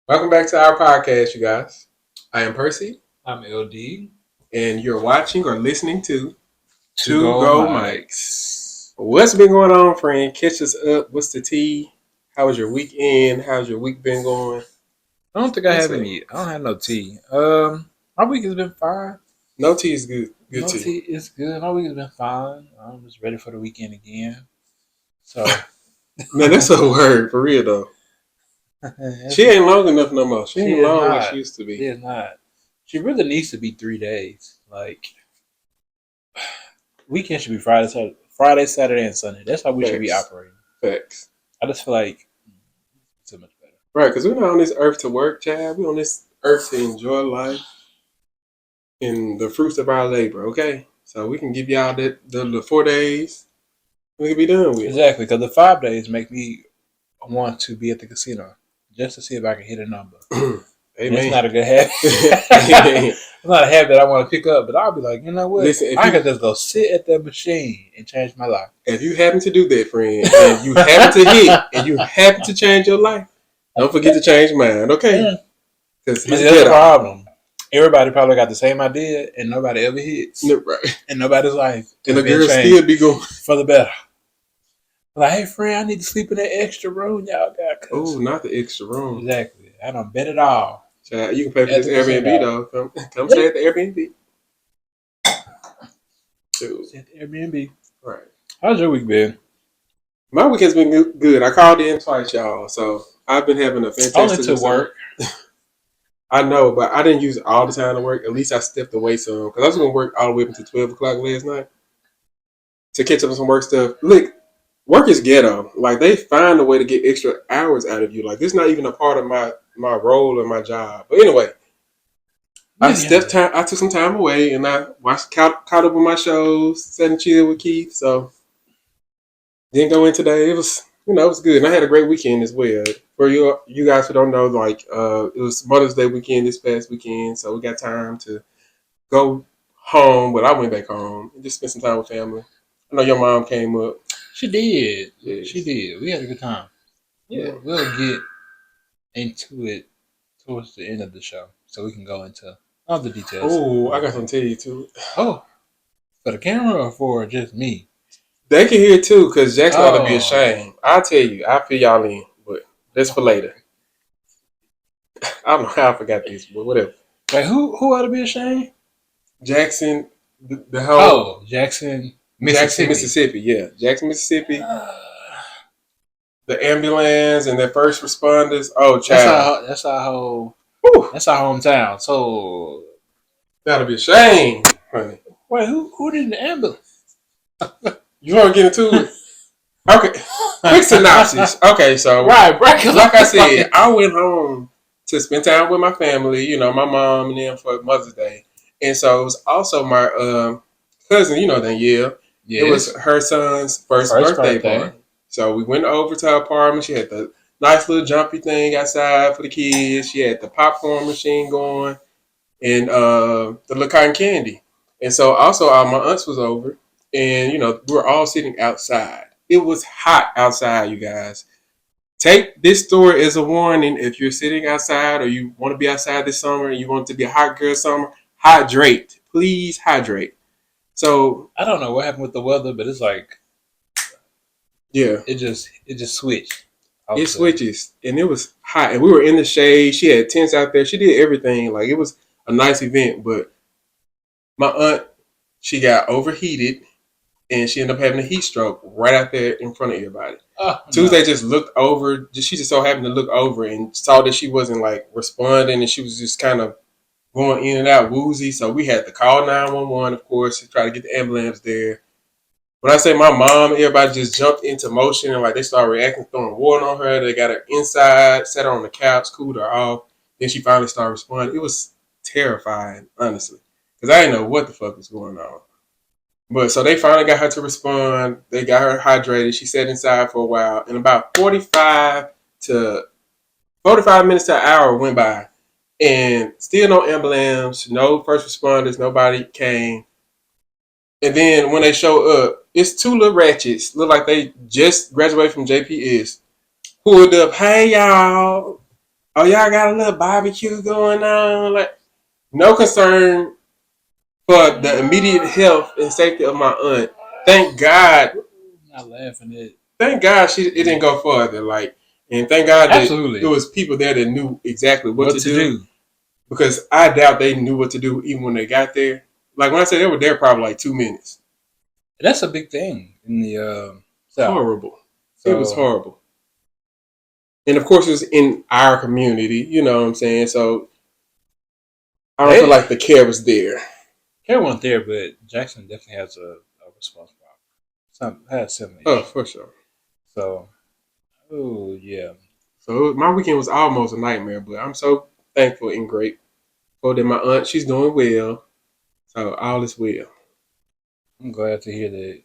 Welcome back to our podcast, you guys. I am Percy, I'm LD. and you're watching or listening to To Two go Go Mikes. Mics. What's been going on, friend? Catch us up. What's the tea? How was your weekend? How's your week been going? I don't think I have any. I don't have no tea. My week has been fine. No tea is good. Good No tea. tea is good. My week has been fine. I'm just ready for the weekend again. So Man, that's a word for real though. She ain't long enough no more. She ain't is long like not. she used to She be. is not. She really needs to be 3 days. Like weekend should be Friday, Saturday, and Sunday. That's how we should be Facts. operating. Facts. I just feel like it's so much better. Right, because we're not on this earth to work, Chad. We're on this earth to enjoy life and the fruits of our labor, okay? So we can give y'all the 4 days. We can be done with. Exactly, because the 5 days make me want to be at the casino just to see if I can hit a number. It's not a good habit. It's not a habit I want to pick up, but I'll be like, you know what? Listen, I could just go sit at the machine and change my life. If you happen to do that, friend, and you happen to hit, and you happen to change your life, don't forget to change mine, okay? Because that's the problem. Everybody probably got the same idea, and nobody ever hits. Right. And nobody's life. And the girl still be going for the better. Like, hey, friend, I need to sleep in that extra room y'all got. Oh, not the extra room. Exactly. I don't bet it all. Child, you can pay for this Airbnb, though. Come stay at the Airbnb. Dude. Stay at the Airbnb. Right. How's your week been? My week has been good. I called in twice, y'all. So I've been having a fantastic Only to work. I know, but I didn't use all the time to work. At least I stepped away some. Because I was going to work all the way up until 12 o'clock last night to catch up on some work stuff. Look, work is ghetto. Like, they find a way to get extra hours out of you. Like, this is not even a part of my role or my job. But anyway, I took some time away and I caught up with my shows, sat and chilled with Keith. So didn't go in today. It was it was good. And I had a great weekend as well. For you guys who don't know, like it was Mother's Day weekend this past weekend, so we got time to go home. But I went back home and just spent some time with family. I know your mom came up. She did. Yes. She did. We had a good time. Yeah. We'll get into it towards the end of the show, so we can go into all the details. Oh, I got something to tell you too. Oh, for the camera or for just me? They can hear it too, because Jack's ought to be ashamed. I'll tell you. I'll fill y'all in, but that's for later. I don't know how I forgot this, but whatever. Wait, who ought to be ashamed? Jackson, the whole Jackson, Mississippi. Yeah, Jackson, Mississippi. The ambulance and their first responders. Oh, child. That's our whole. That's our hometown. So That'll be a shame, honey. Wait, who did the ambulance? You want to get into it? Okay, quick synopsis. Okay, so right, like I said, I went home to spend time with my family. You know, my mom and them for Mother's Day, and so it was also my cousin. You know, Danielle. Yes. It was her son's first birthday party. So we went over to her apartment. She had the nice little jumpy thing outside for the kids. She had the popcorn machine going and the little cotton candy. And so also all my aunts was over. And, we were all sitting outside. It was hot outside, you guys. Take this story as a warning. If you're sitting outside or you want to be outside this summer and you want it to be a hot girl summer, hydrate. Please hydrate. So I don't know what happened with the weather, but it's like, yeah, it just switched. It switches, and it was hot, and we were in the shade. She had tents out there. She did everything. Like, it was a nice event, but my aunt, she got overheated, and she ended up having a heat stroke right out there in front of everybody. Tuesday just looked over. She just so happened to look over and saw that she wasn't like responding, and she was just kind of going in and out woozy. So we had to call 911, of course, to try to get the ambulance there. When I say my mom, everybody just jumped into motion and like they started reacting, throwing water on her. They got her inside, sat her on the couch, cooled her off. Then she finally started responding. It was terrifying, honestly, because I didn't know what the fuck was going on. But so they finally got her to respond. They got her hydrated. She sat inside for a while, and about 45 minutes to an hour went by, and still no ambulance, no first responders, nobody came. And then when they show up, it's two little ratchets, look like they just graduated from JPS, pulled up, hey y'all, oh, y'all got a little barbecue going on. Like, no concern for the immediate health and safety of my aunt. Thank God. I'm not laughing at. Thank God it didn't go further. Like, and thank God that Absolutely. there was people there that knew exactly what to do. do. Because I doubt they knew what to do even when they got there. Like when I say they were there, probably like 2 minutes. That's a big thing in the South. Horrible. So, it was horrible. And of course, it was in our community. You know what I'm saying? So I don't feel like the care was there. Care wasn't there, but Jackson definitely has a response problem. Has similar. Oh, for sure. So, oh yeah. So my weekend was almost a nightmare, but I'm so thankful and grateful that my aunt, she's doing well. So all is well. I'm glad to hear that.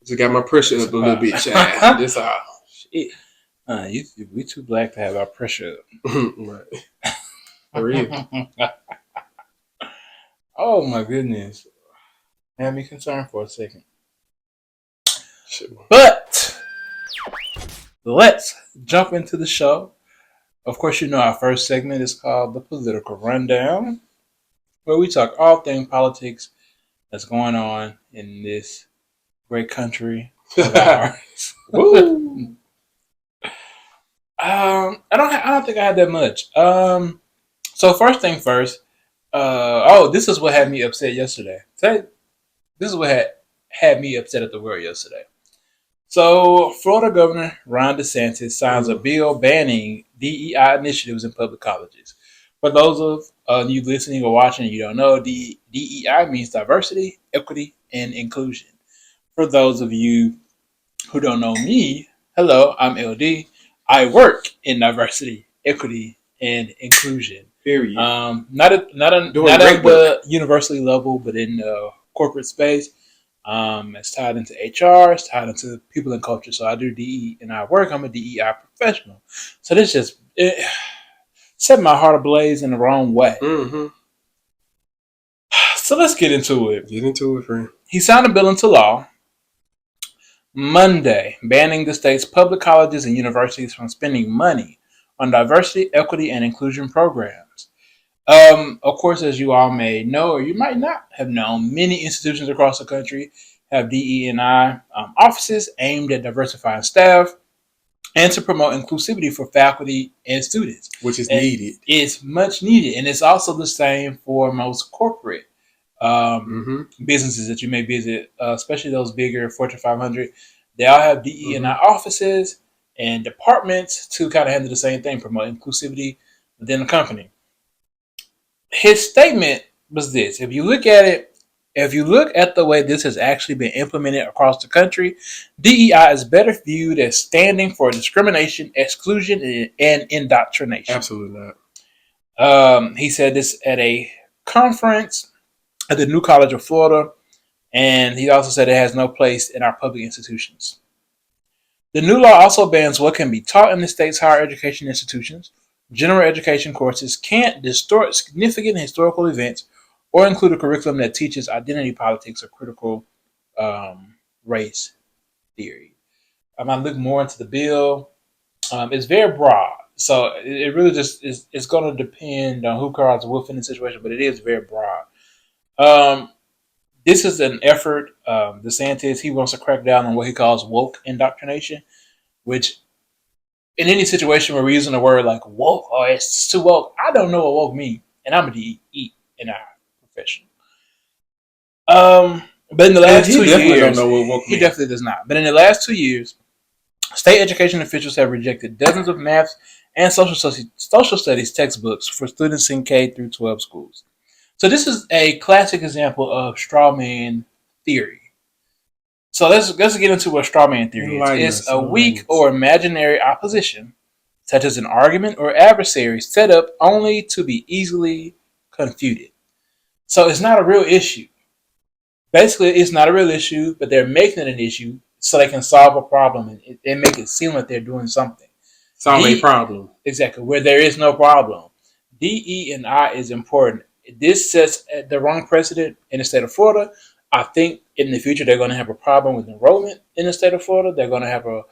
Just got my pressure up a little bit, child. That's all. Shit. We too black to have our pressure up. Right. For real. Oh my goodness. Had me concerned for a second. Sure. But let's jump into the show. Of course, you know our first segment is called the Political Rundown, where we talk all things politics that's going on in this great country of ours. Woo! I don't think I had that much. So first thing first. This is what had me upset yesterday. This is what had me upset at the world yesterday. So, Florida Governor Ron DeSantis signs a bill banning DEI initiatives in public colleges. For those of you listening or watching, you don't know, DEI means diversity, equity, and inclusion. For those of you who don't know me, hello, I'm LD. I work in diversity, equity, and inclusion. Period. Not at the university level, but in the corporate space. It's tied into HR, it's tied into people and culture. So I do DE and I work. I'm a DEI professional. So this just set my heart ablaze in the wrong way. Mm-hmm. So let's get into it. Get into it, friend. He signed a bill into law Monday, banning the state's public colleges and universities from spending money on diversity, equity, and inclusion programs. Of course, as you all may know, or you might not have known, many institutions across the country have DE&I offices aimed at diversifying staff and to promote inclusivity for faculty and students. Which is needed. It's much needed. And it's also the same for most corporate businesses that you may visit, especially those bigger Fortune 500. They all have DE&I offices and departments to kind of handle the same thing, promote inclusivity within the company. His statement was this. If you look at the way this has actually been implemented across the country, DEI is better viewed as standing for discrimination, exclusion, and indoctrination. Absolutely not. He said this at a conference at the New College of Florida, and he also said it has no place in our public institutions. The new law also bans what can be taught in the state's higher education institutions. General education courses can't distort significant historical events or include a curriculum that teaches identity politics or critical race theory. I might look more into the bill. It's very broad, so it really just is. It's going to depend on who cards the wolf in the situation, but it is very broad. This is an effort. DeSantis, he wants to crack down on what he calls woke indoctrination, which in any situation where we're using the word like woke, or it's too woke, I don't know what woke means, and I'm a DE in our profession. But in the last 2 years, don't know what woke he definitely does not. But in the last 2 years, state education officials have rejected dozens of math and social studies textbooks for students in K through 12 schools. So this is a classic example of straw man theory. So let's get into what straw man theory is. It's a weak or imaginary opposition, such as an argument or adversary set up only to be easily confuted. So it's not a real issue. Basically, it's not a real issue, but they're making it an issue so they can solve a problem and make it seem like they're doing something. Solve a problem. Exactly, where there is no problem. DE&I is important. This sets the wrong precedent in the state of Florida. I think in the future they're going to have a problem with enrollment in the state of Florida. They're going to have a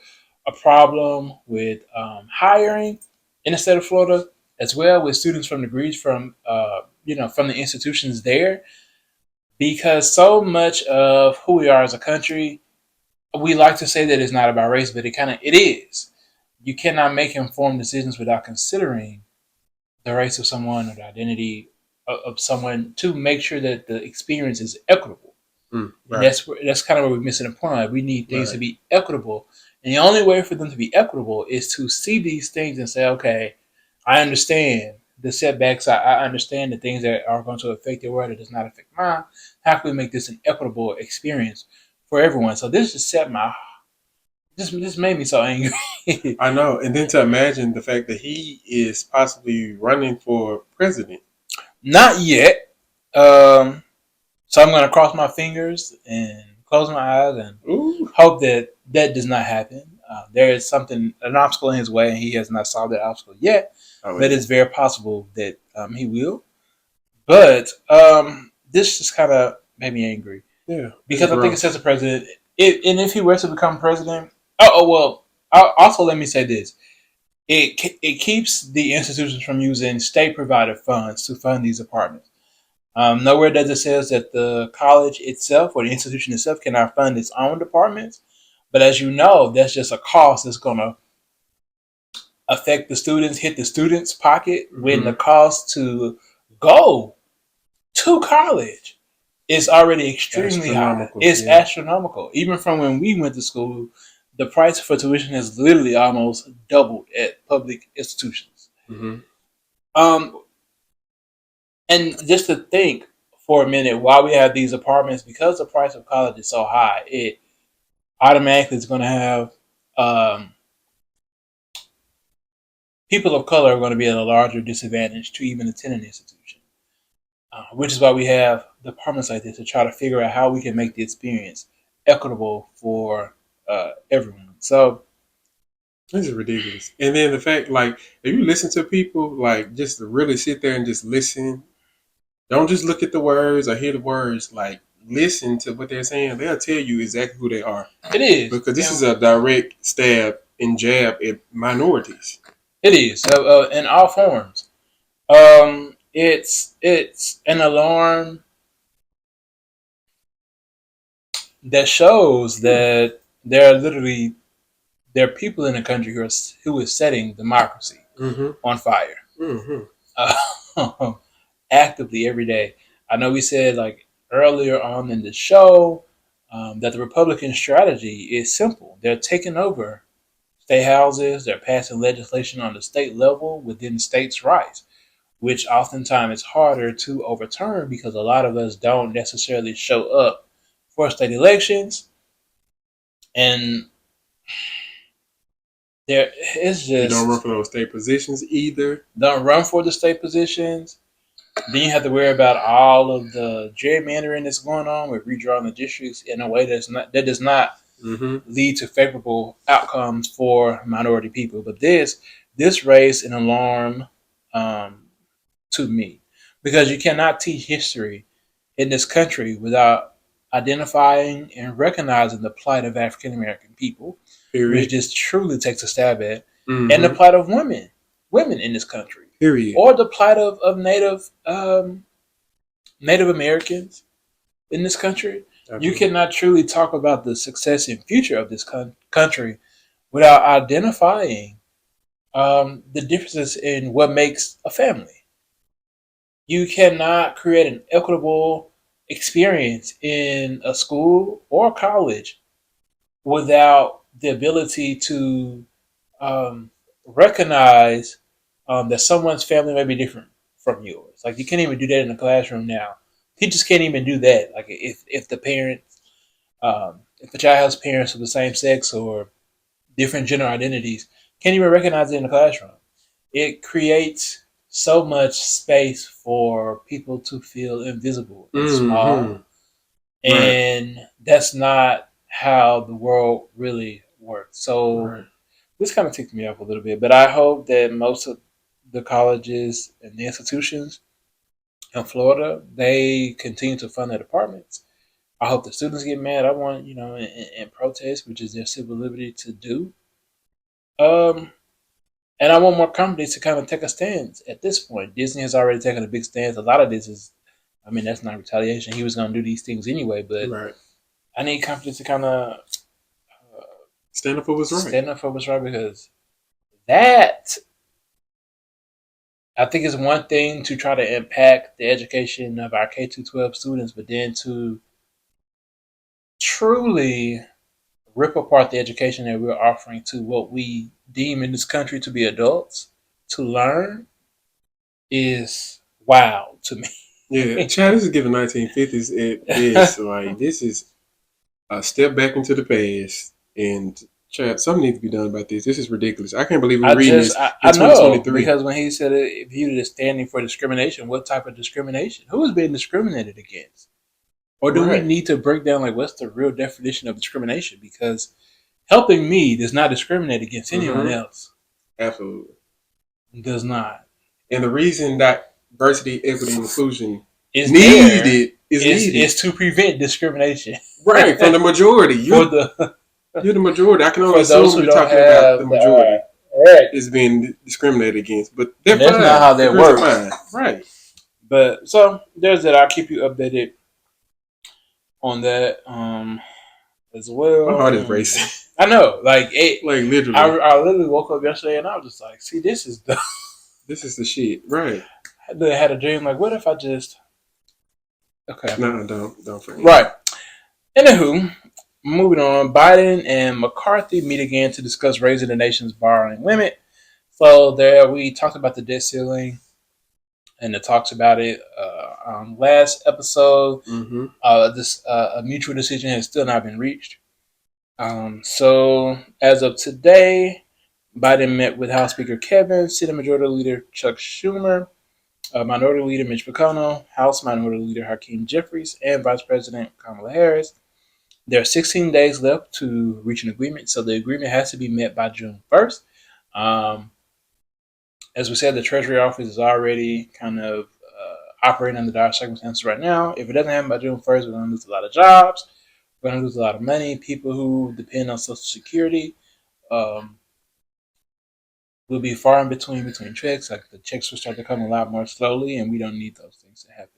problem with hiring in the state of Florida. as well with students from degrees from from the institutions there, because so much of who we are as a country, we like to say that it's not about race, but it is. You cannot make informed decisions without considering the race of someone or the identity of someone to make sure that the experience is equitable. And Right. that's kind of where we're missing the point. Like, we need things to Right. be equitable, and the only way for them to be equitable is to see these things and say, okay, I understand the setbacks. I understand the things that are going to affect your world that does not affect mine. How can we make this an equitable experience for everyone? So this just set my this made me so angry. I know. And then to imagine the fact that he is possibly running for president. Not yet. Um, so I'm going to cross my fingers and close my eyes and Ooh. hope that that does not happen. There is an obstacle in his way, and he has not solved that obstacle yet. Oh But yeah. it's very possible that he will. But this just kind of made me angry Yeah. It's because I think it gross. sets a precedent. And if he were to become president, well. Also, let me say this: it keeps the institutions from using state provided funds to fund these apartments. Nowhere does it says that the college itself or the institution itself cannot fund its own departments. But as you know, that's just a cost that's going to affect the students, hit the students' pocket when the Mm-hmm. cost to go to college is already extremely high. Astronomical. It's Yeah. astronomical. Even from when we went to school, the price for tuition has literally almost doubled at public institutions. Mm-hmm. Um, and just to think for a minute, while we have these apartments, because the price of college is so high, it automatically is going to have um, people of color are going to be at a larger disadvantage to even attend an institution. Which is why we have departments like this to try to figure out how we can make the experience equitable for everyone. So This is ridiculous. And then the fact, like, if you listen to people, like, just to really sit there and just listen, don't just look at the words or hear the words. Like, listen to what they're saying. They'll tell you exactly who they are. it is, Because this is and a direct stab and jab at minorities. it is in all forms. It's an alarm that shows Hmm. that there are people in the country who is setting democracy Mm-hmm. on fire. Mm-hmm. uh, Actively every day. I know we said like earlier on in the show that the Republican strategy is simple. They're taking over state houses. They're passing legislation on the state level within states' rights, which oftentimes is harder to overturn because a lot of us don't necessarily show up for state elections, and there is You don't run just for those state positions either. don't run for the state positions. Then you have to worry about all of the gerrymandering that's going on with redrawing the districts in a way that does not Mm-hmm. lead to favorable outcomes for minority people. But this raised an alarm um, to me because you cannot teach history in this country without identifying and recognizing the plight of African American people, which Period. just truly takes a stab at, and the Mm-hmm. plight of women in this country, Period. or the plight of Native Americans in this country. You Absolutely. cannot truly talk about the success and future of this country without identifying the differences in what makes a family. You cannot create an equitable experience in a school or college without the ability to recognize that someone's family may be different from yours. Like you can't even do that in the classroom now. Teachers can't even do that. Like if the parents, if the child has parents of the same sex or different gender identities, can't even recognize it in the classroom. It creates so much space for people to feel invisible and Mm-hmm. small, Right. and that's not how the world really works. So Right. this kind of ticked me off a little bit, but I hope that most of the colleges and the institutions in Florida they continue to fund their departments. I hope the students get mad. I want and protest, which is their civil liberty to do. Um, And I want more companies to kind of take a stance at this point. Disney has already taken a big stance. A lot of this is, I mean, that's not retaliation. He was going to do these things anyway, but Right. I need companies to kind of Stand up for what's right. stand up for what's right because that, I think, is one thing to try to impact the education of our K 12 students, but then to truly rip apart the education that we're offering to what we deem in this country to be adults to learn is wow to me. Yeah, Chad, this is giving 1950s at best. Like, this is a step back into the past. And, Chad, something needs to be done about this. This is ridiculous. I can't believe we're reading this in I know 2023. because when he said it viewed it as standing for discrimination, what type of discrimination? Who is being discriminated against? Or do we Right. need to break down like what's the real definition of discrimination? Because helping me does not discriminate against anyone Mm-hmm. else. Absolutely. It does not. And the reason that diversity, equity, and inclusion It's there needed is needed. is to prevent discrimination. Right, from the majority. For the You're the majority. I can only for those assume who you're don't talking about the have majority right. is being discriminated against. But they're That's fine. not how The that girls works. are fine. Right. But so there's that. I'll keep you updated on that as well. My heart is racing. I know, like it. Like, literally. I literally woke up yesterday and I was just like, see, this is the. This is the shit. Right. I had a dream like, what if I just. Okay. No, don't forget. Right. Anywho, moving on. Biden and McCarthy meet again to discuss raising the nation's borrowing limit. So there, we talked about the debt ceiling and the talks about it on last episode. Mm-hmm. This a mutual decision has still not been reached. So as of today, Biden met with House Speaker Kevin, Senate Majority Leader Chuck Schumer, Minority Leader Mitch McConnell, House Minority Leader Hakeem Jeffries, and Vice President Kamala Harris. There are 16 days left to reach an agreement, so the agreement has to be met by June 1st. Um, as we said, the Treasury Office is already kind of operating under dire circumstances right now. If it doesn't happen by June 1st, we're going to lose a lot of jobs. We're going to lose a lot of money. People who depend on Social Security um, will be far in between checks. Like the checks will start to come a lot more slowly, and we don't need those things to happen.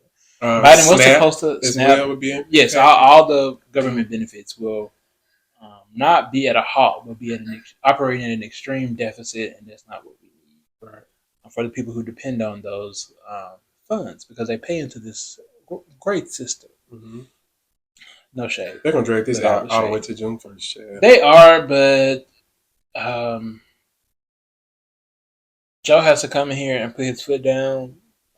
Biden was supposed to snap. Well would be Yes, all the government benefits will not be at a halt, but be at operating at an extreme deficit, and that's not what we need. Right. For the people who depend on those funds because they pay into this great system. Mm-hmm. No shade. They're gonna drag this out all the way shade. to June 1st. Yeah. They are, but Joe has to come in here and put his foot down.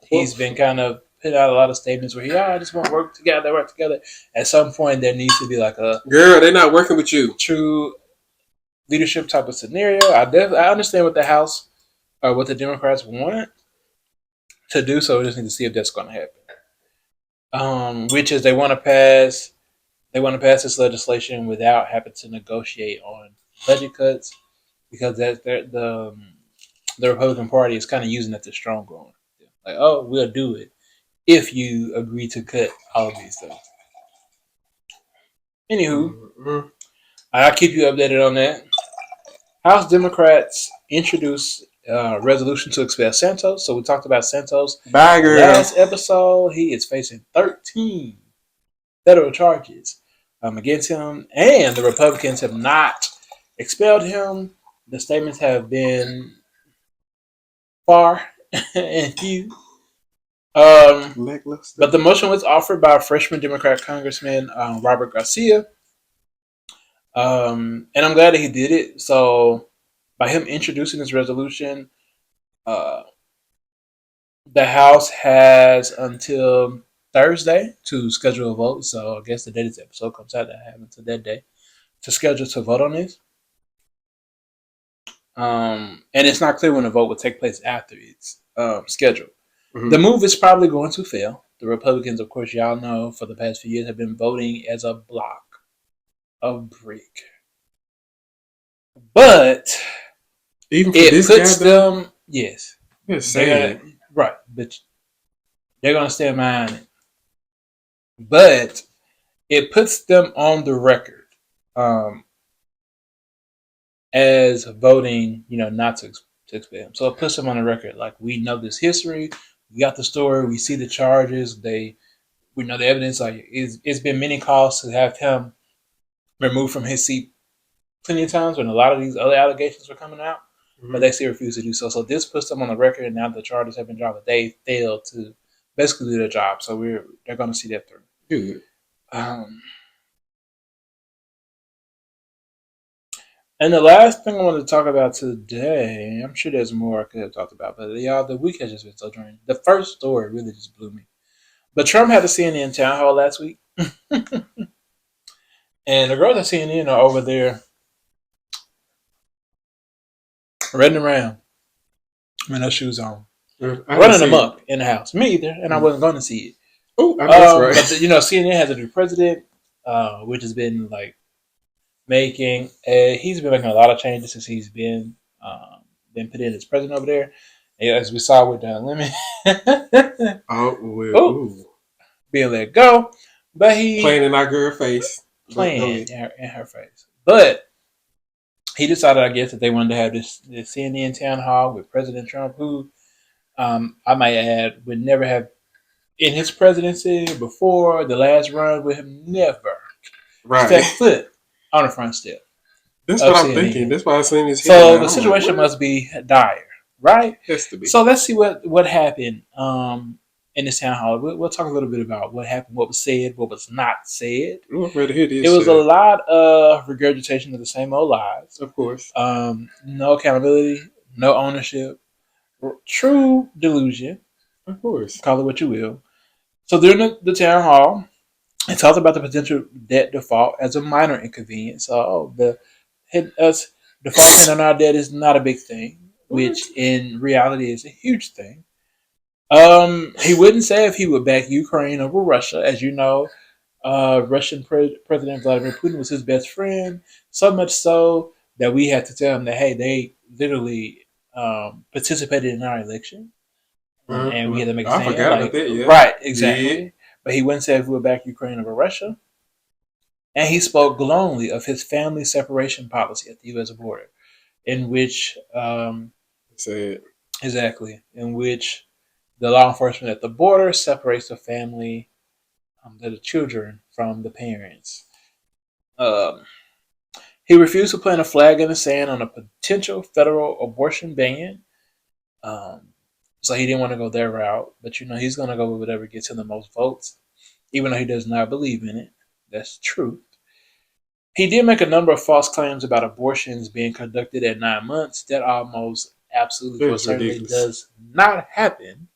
He's been kind of put out a lot of statements where I just want to work together. At some point, there needs to be like a Girl, they're not working with you. true leadership type of scenario. I understand what the House or what the Democrats want to do, so we just need to see if that's going to happen. Which is they want to pass this legislation without having to negotiate on budget cuts because the Republican Party is kind of using that to strong arm. Like, oh, we'll do it if you agree to cut all of these things. Anywho, Mm-hmm. I'll keep you updated on that. House Democrats introduced a resolution to expel Santos. So we talked about Santos Bye, girl. last episode. He is facing 13 federal charges against him, and the Republicans have not expelled him. The statements have been far and few. But the motion was offered by freshman Democrat Congressman Robert Garcia. And I'm glad that he did it. So by him introducing this resolution, the House has until Thursday to schedule a vote. So I guess the day this episode comes out, I have until that day to schedule to vote on this. And it's not clear when the vote will take place after it's scheduled. Mm-hmm. The move is probably going to fail. The Republicans, of course, y'all know, for the past few years have been voting as a block of brick. But even for it this puts guy, them, yes. Right, but they're going to stand behind it. But it puts them on the record as voting, not to to expel him. So it puts him on the record. Like, we know this history, we got the story, we see the charges, we know the evidence. Like, it's been many calls to have him removed from his seat plenty of times when a lot of these other allegations were coming out, but they still refuse to do so. So this puts them on the record, and now the charges have been dropped, but they failed to basically do their job. So they're going to see that through. Good. And the last thing I wanted to talk about today, I'm sure there's more I could have talked about, but y'all, the week has just been so draining. The first story really just blew me. But Trump had a CNN town hall last week, and the girls at CNN are over there running around with no shoes on, running them up in the house. Me either, and I wasn't going to see it. Oh, that's right. But CNN has a new president, which has been like he's been making a lot of changes since he's been put in as president over there. And as we saw with Lemon, being let go, but he playing in our girl face, in her face. But he decided, I guess, that they wanted to have this CNN town hall with President Trump, who I might add would never have in his presidency before the last run would have never stepped foot on the front step. That's what I'm thinking. That's why I'm saying this. So the situation must be dire, right? Has to be. So let's see what happened in this town hall. We'll talk a little bit about what happened, what was said, what was not said. I'm ready to hear this. It was a lot of regurgitation of the same old lies. Of course. No accountability, no ownership, true delusion. Of course. Call it what you will. So during the town hall, it talked about the potential debt default as a minor inconvenience. So us defaulting on our debt is not a big thing, which in reality is a huge thing. He wouldn't say if he would back Ukraine over Russia. As you know, Russian President Vladimir Putin was his best friend, so much so that we had to tell him that, hey, they literally participated in our election. And we had to make a stand. I forgot about that, yeah. Right, exactly. Yeah. But he wouldn't say if we would back Ukraine over Russia. And he spoke glowingly of his family separation policy at the U.S. border, in which in which the law enforcement at the border separates the family, the children from the parents. He refused to plant a flag in the sand on a potential federal abortion ban. So he didn't want to go their route, but he's going to go with whatever gets him the most votes, even though he does not believe in it. That's truth. He did make a number of false claims about abortions being conducted at 9 months. That almost absolutely for certainly does not happen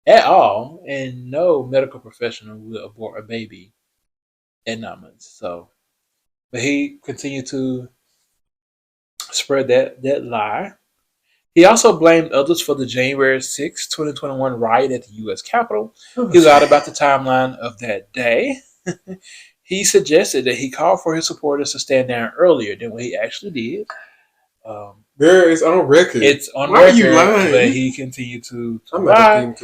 at all, and no medical professional will abort a baby at 9 months. So, but he continued to spread that lie. He also blamed others for the January 6, 2021 riot at the U.S. Capitol. He lied about the timeline of that day. He suggested that he called for his supporters to stand down earlier than what he actually did. There is on record. It's on Why record, are you lying? but he continued to lie.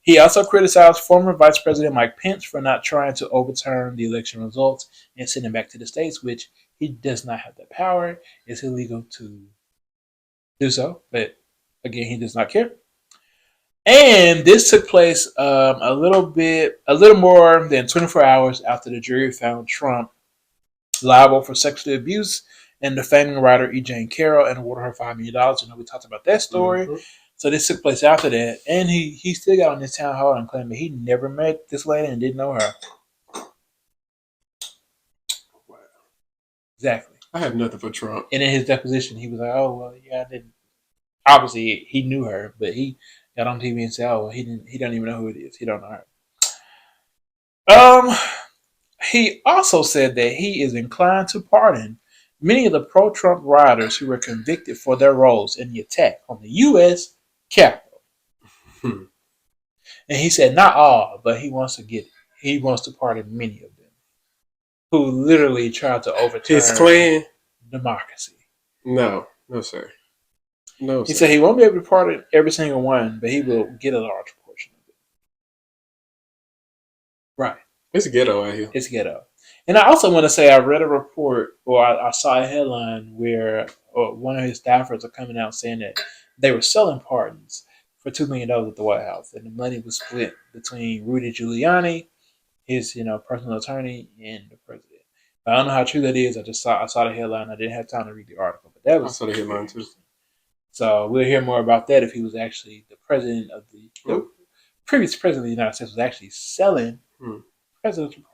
He also criticized former Vice President Mike Pence for not trying to overturn the election results and send it back to the states, which he does not have the power. It's illegal to do so, but again, he does not care. And this took place a little more than 24 hours after the jury found Trump liable for sexual abuse and defaming writer E. Jane Carroll and awarded her $5 million. We talked about that story. Mm-hmm. So this took place after that, and he still got on this town hall and claimed that he never met this lady and didn't know her. Wow. Exactly. I have nothing for Trump. And in his deposition, he was like, "Oh well, yeah, I didn't." Obviously, he knew her, but he got on TV and said, "Oh well, he didn't. He don't even know who it is. He don't know her." He also said that he is inclined to pardon many of the pro-Trump rioters who were convicted for their roles in the attack on the U.S. Capitol. And he said not all, but he wants to pardon many of them who literally tried to overturn his clan democracy. No, sir. No, he said he won't be able to pardon every single one, but he will get a large portion of it. Right. It's ghetto out here. It's ghetto. And I also want to say I read a report or I saw a headline where one of his staffers are coming out saying that they were selling pardons for $2 million at the White House, and the money was split between Rudy Giuliani, his personal attorney, and the president. But I don't know how true that is. I saw the headline. I didn't have time to read the article, but that I was saw the very headline too. interesting. So we'll hear more about that if he was actually the president of the previous president of the United States was actually selling presidential pardons.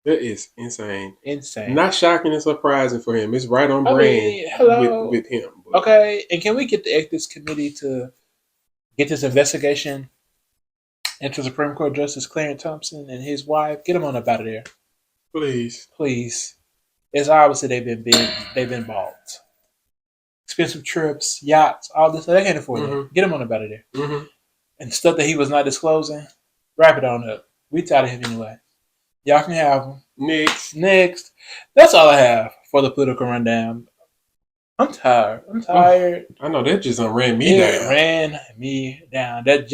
That is insane. Insane. Not shocking and surprising for him. It's right on I brand mean, hello. with him. But Okay, and can we get the ethics committee to get this investigation into Supreme Court Justice Clarence Thompson and his wife? Get them on up out of there, please. please. It's obviously they've been bought. Expensive trips, yachts, all this. They can't afford it. Get him on up out of there. Mm-hmm. And stuff that he was not disclosing, wrap it on up. We tired of him anyway. Y'all can have him. Next. That's all I have for the political rundown. I'm tired. I know that just ran me down. Ran me down. That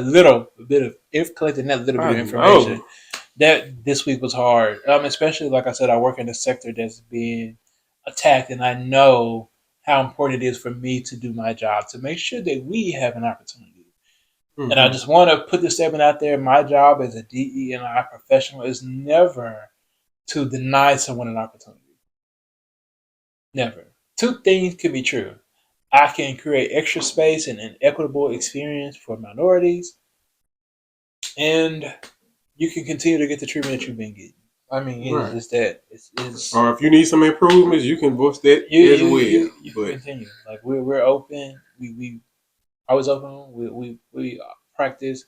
little bit of collecting that little bit of information. That this week was hard. Especially like I said, I work in a sector that's being attacked, and I know how important it is for me to do my job to make sure that we have an opportunity. Mm-hmm. And I just want to put this statement out there. My job as a DE&I professional is never to deny someone an opportunity. Never. Two things can be true. I can create extra space and an equitable experience for minorities, and you can continue to get the treatment that you've been getting. I mean, it's that. It's, or if you need some improvements, you can voice that as well. You can continue. Like we're open. We always open. We practice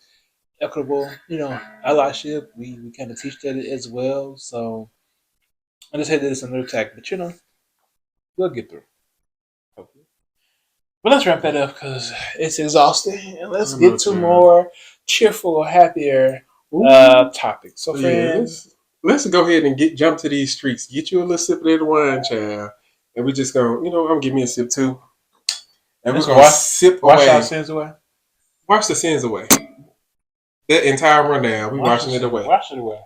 equitable, allyship. We kind of teach that as well. So I just had that it's another attack, but we'll get through. Hopefully. But let's wrap that up because it's exhausting, and let's get to more cheerful, happier topics. So, friends, let's go ahead and jump to these streets. Get you a little sip of that wine, child, and we just gonna, I'm gonna give me a sip too. And we're gonna sip away. Wash our sins away. Wash the sins away. That entire rundown, we washing it away. Wash it away.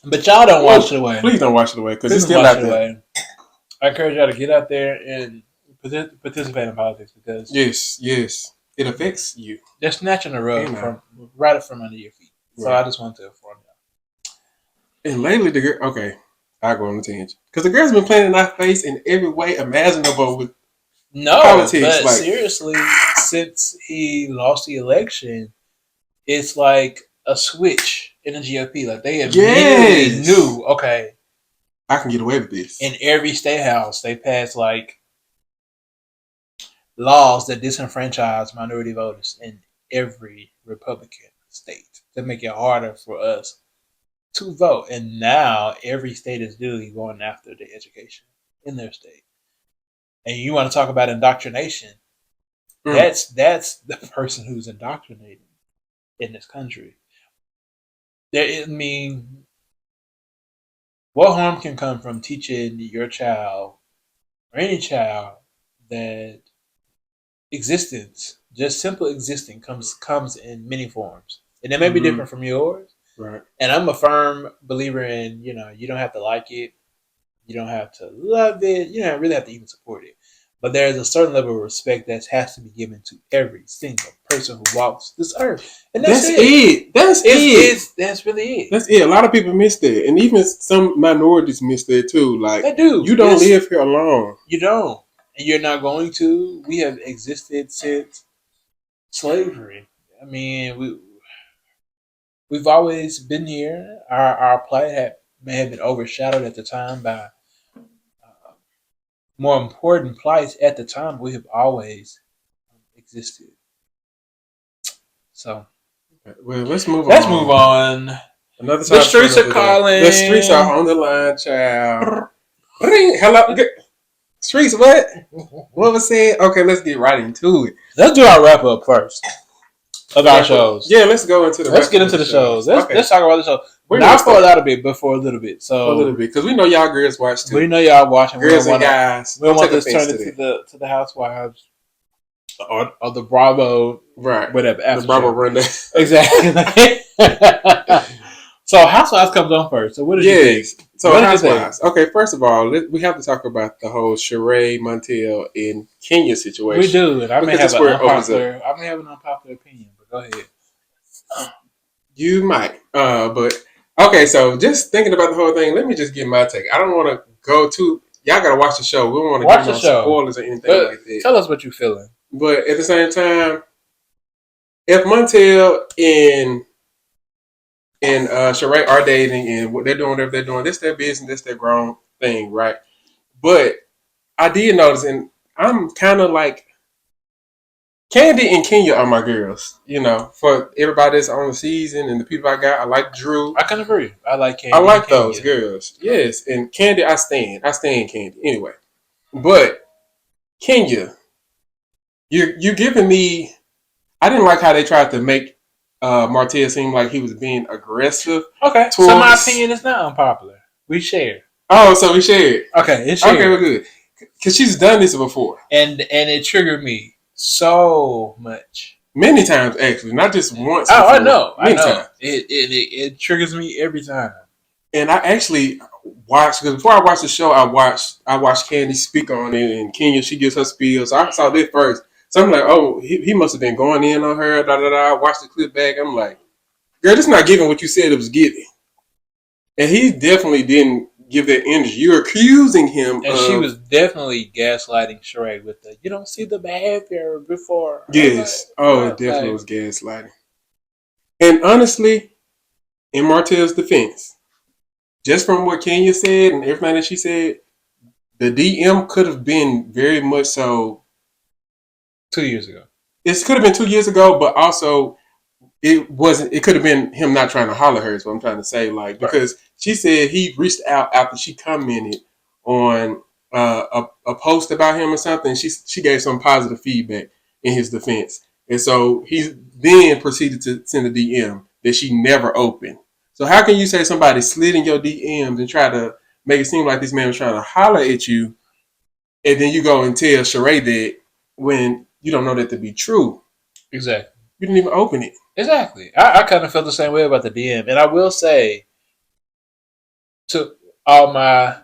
But y'all don't wash it away. Please don't wash it away because it's still out there. I encourage y'all to get out there and participate in politics because yes, it affects you. They're snatching the rug right from under your feet. So I just want to inform y'all. And lately, I'll go on a tangent because the girl's been playing in our face in every way imaginable with politics. But seriously, since he lost the election, it's like a switch in the GOP. Like they immediately knew, okay, I can get away with this. In every state house, they passed like laws that disenfranchise minority voters in every Republican state to make it harder for us to vote. And now every state is really going after the education in their state. And you want to talk about indoctrination? That's the person who's indoctrinating in this country. What harm can come from teaching your child or any child that existence, just simple existing, comes in many forms, and it may be different from yours. Right. And I'm a firm believer in you don't have to like it, you don't have to love it, you don't really have to even support it. But there's a certain level of respect that has to be given to every single person who walks this earth. And that's it. That's really it. That's it. A lot of people miss that. And even some minorities miss that too. Like, they do. You don't live here alone. You don't. And you're not going to. We have existed since slavery. I mean, we've always been here. Our plight may have been overshadowed at the time by more important plights at the time. We have always existed. So, well, let's move on. Let's move on. Another time. The streets are calling. The streets are on the line, child. Hello, streets. What? What was said? Okay, let's get right into it. Let's do our wrap up first of our shows. Yeah, let's go into the. Let's get into the shows. Let's talk about the show. Not for a lot of bit, but for a little bit. So a little bit, because we know y'all girls watch too. We know y'all watching. Girls and guys. We don't want this turned into the Housewives or the Bravo, Right. whatever, The after Bravo show. rundown. Exactly. So Housewives comes on first. So what did you think? Yes. So What did you think? Housewives. Okay, first of all, we have to talk about the whole Sheree Montel in Kenya We situation do, and I may because have it's an where it opens up. unpopular opinion, but go ahead. You might, but okay. So just thinking about the whole thing, let me just give my take. I don't want to go too. Y'all gotta watch the show. We don't want to give Watch the no show, spoilers or anything but like that. tell us what you're feeling. But at the same time, if Montel and Sheree are dating and what they're doing, whatever they're doing, that's their business. That's their grown thing, right? But I did notice, and I'm kind of like Candy and Kenya are my girls. You know, for everybody that's on the season and the people I got, I like Drew. I can agree. I like I Candy and like those Kenya. girls. Yes, and Candy, I stand. I stand Candy anyway. But Kenya, you're giving me. I didn't like how they tried to make Martell seem like he was being aggressive Okay, so my towards. opinion is not unpopular. We share. Oh, so we shared. Okay, it's Okay, we're shared, good. Because she's done this before and it triggered me so much. many times, actually, not just once Oh, before. I Many know. times. It triggers me every time. And I actually watched because before I watched the show, I watched Candy speak on it, and Kenya she gives her spiel. So I saw this first. So I'm like, oh, he must have been going in on her. Da da da. I watched the clip back. I'm like, girl, this not giving what you said it was giving. And he definitely didn't give that energy. You're accusing him And she of was definitely gaslighting Sheree with the "you don't see the behavior before." yes. Oh, it definitely Like, was gaslighting. And honestly, in Martell's defense, just from what Kenya said and everything that she said, the DM could have been very much so. 2 years ago. It could have been 2 years ago, but also it wasn't. It could have been him not trying to holler her. Is what I'm trying to say. Like Right. because she said he reached out after she commented on a post about him or something. She gave some positive feedback in his defense, and so he then proceeded to send a DM that she never opened. So how can you say somebody slid in your DMs and try to make it seem like this man was trying to holler at you, and then you go and tell Sheree that when you don't know that to be true? Exactly. You didn't even open it. Exactly. I kind of felt the same way about the DM, and I will say to all my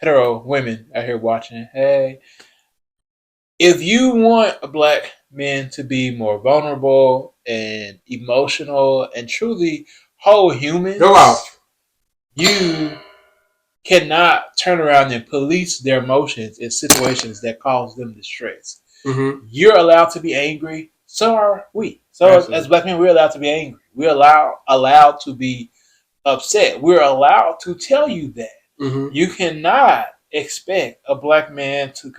hetero women out here watching, hey, if you want a black man to be more vulnerable and emotional and truly whole humans, Go off. you cannot turn around and police their emotions in situations that cause them distress. Mm-hmm. You're allowed to be angry. So are we. So as black men, we're allowed to be angry. We're allowed to be upset. We're allowed to tell you that. Mm-hmm. You cannot expect a black man to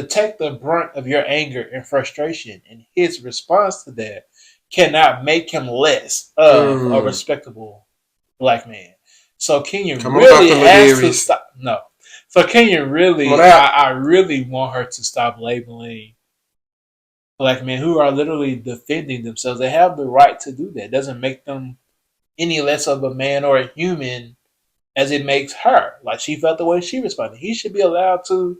take the brunt of your anger and frustration, and his response to that cannot make him less of a respectable black man. So Kenya Come on, really Dr. has to Ladarius. stop. No. So Kenya really, Come on out. I really want her to stop labeling black men who are literally defending themselves. They have the right to do that. It doesn't make them any less of a man or a human as it makes her. Like she felt the way she responded. He should be allowed to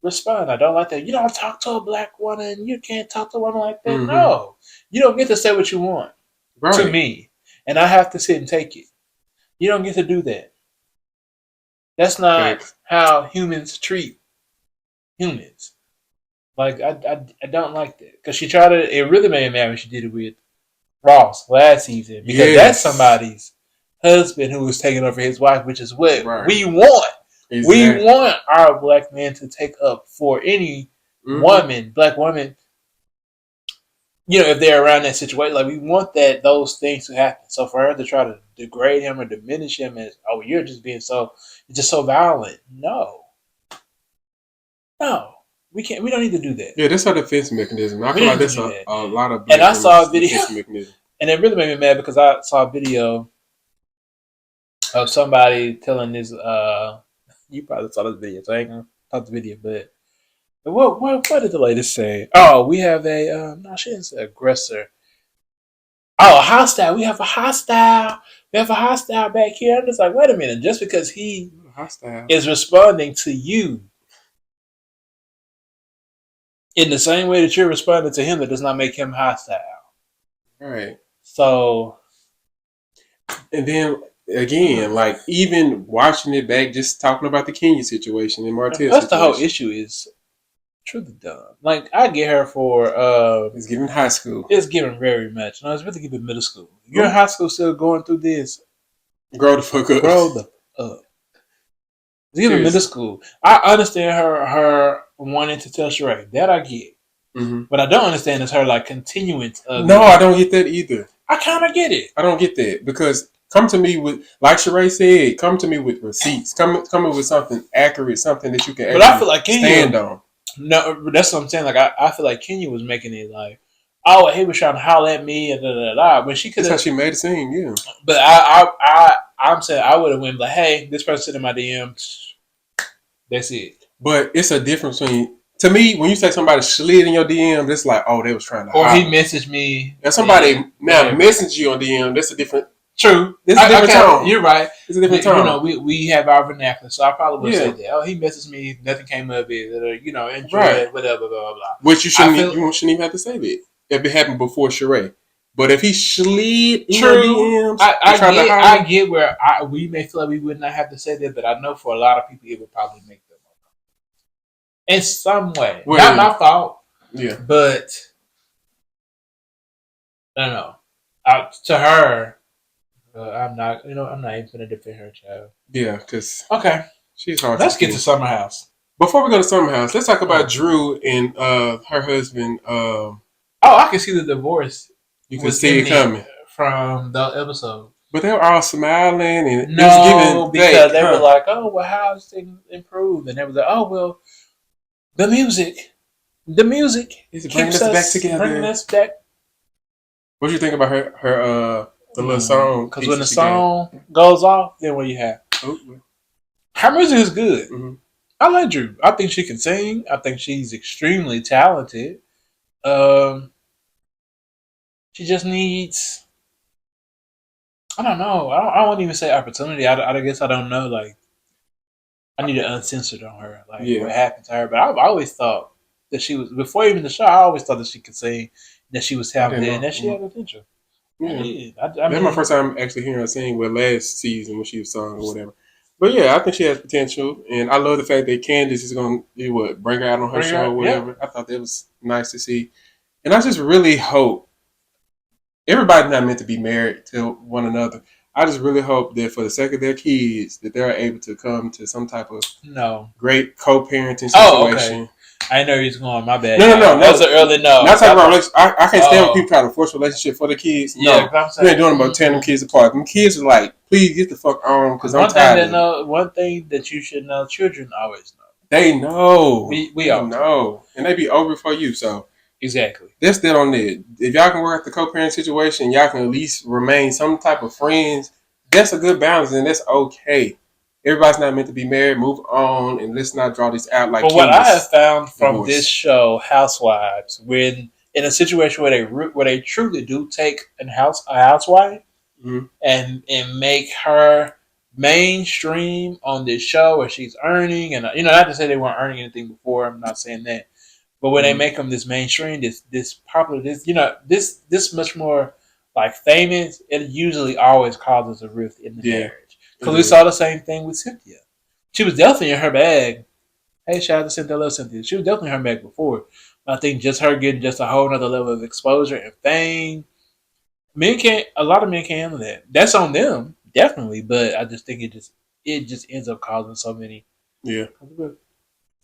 respond. I don't like that. You don't talk to a black woman. You can't talk to a woman like that. Mm-hmm. No. You don't get to say what you want to me. And I have to sit and take it. You don't get to do that. That's not how humans treat humans. Like I don't like that. Because she tried to it really made me mad when she did it with Ross last season. Because that's somebody's husband who was taking over his wife, which is what we want. Exactly. We want our black men to take up for any woman, black woman, if they're around that situation. Like we want those things to happen. So for her to try to degrade him or diminish him as, oh, you're just being so violent. No. We can't. We don't need to do that. Yeah, that's our defense mechanism. I feel like that's a lot of. And I saw a video, and it really made me mad because I saw a video of somebody telling this. You probably saw this video, so I ain't gonna talk the video. But what did the lady say? Oh, we have a no, she didn't say aggressor. Oh, a hostile. We have a hostile. We have a hostile back here. I'm just like, wait a minute. Just because he is responding to you in the same way that you're responding to him, that does not make him hostile. All right. So, And then again, like even watching it back, just talking about the Kenya situation and Martell plus the whole situation. issue is truly dumb. Like I get her for It's giving high school. it's giving very much. No, it's really giving middle school. If you're in high school still going through this, Grow the fuck up. grow the up. It's giving middle school. I understand her wanting to tell Sheree. That I get. Mm-hmm. What I don't understand is her like continuance of no, I don't get that either. I kind of get it. I don't get that because come to me with, like Sheree said, come to me with receipts. Come with something accurate, something that you can But I feel like stand on. No, that's what I'm saying. Like I feel like Kenya was making it like, oh, he was trying to holler at me and da da da. When she could, that's how she made it seem. Yeah. But I'm saying I would have went like, hey, this person in my DMs. That's it. But it's a difference between. To me, when you say somebody slid in your DM, it's like, oh, they was trying to. Or he messaged me. And somebody now messaged you on DM. That's a different. True. It's a different tone. You're right. It's a different tone. You know, we have our vernacular, so I probably would say that. Oh, he messaged me, nothing came of it. You know, enjoy it, whatever, blah blah blah. Which you shouldn't even have to say that if it happened before Sheree. But if he slid in your DMs, I get where we may feel like we would not have to say that, but I know for a lot of people it would probably make them in some way. Not my fault. Yeah, but I don't know. To her. I'm not even going to defend her child. Yeah, because she's hard. Let's get to Summer House. Before we go to Summer House, let's talk about Drew and her husband. I can see the divorce. You can see it coming from the episode. But they were all smiling and because they were like, "Oh, well, how's things improved?" And they were like, "Oh, well, the music is bringing us back together, bringing us back." What do you think about her? The little song, because when the song goes off, then what you have? Her music is good. Mm-hmm. I like Drew. I think she can sing. I think she's extremely talented. She just needs. I don't know. I won't even say opportunity. I guess I don't know. Like, I need it uncensored on her. Like, what happened to her? But I've always thought that she was before even the show. I always thought that she could sing, that she was talented, and that she had potential. Yeah. That's my first time actually hearing her sing. Well, last season when she was sung or whatever. But yeah, I think she has potential, and I love the fact that Candace is going to bring her out on her show or whatever. Yeah. I thought that was nice to see, and I just really hope everybody's not meant to be married to one another. I just really hope that for the sake of their kids, that they're able to come to some type of great co-parenting situation. Oh, okay. I know he's going. My bad. No. That was an early no. Not talking about relationship. I can't stand when people try to force a relationship for the kids. Yeah, no, we ain't doing about tearing them kids apart. Them kids are like, please get the fuck on because I'm tired. One thing that you should know: children always know. They know. We all know, and they be over for you. So exactly. They're still on there. If y'all can work out the co-parent situation, y'all can at least remain some type of friends. That's a good balance, and that's okay. Everybody's not meant to be married. Move on, and let's not draw this out like. But what I have found from this show, Housewives, when in a situation where they truly do take a housewife and make her mainstream on this show where she's earning, and not to say they weren't earning anything before. I'm not saying that, but when they make them this mainstream, this popular, this much more like famous, it usually always causes a rift in the marriage. Because we saw the same thing with Cynthia. She was definitely in her bag. Hey, shout out to Cynthia. I love Cynthia. She was definitely in her bag before. I think just her getting just a whole other level of exposure and fame. A lot of men can't handle that. That's on them, definitely. But I just think it just ends up causing so many. Yeah.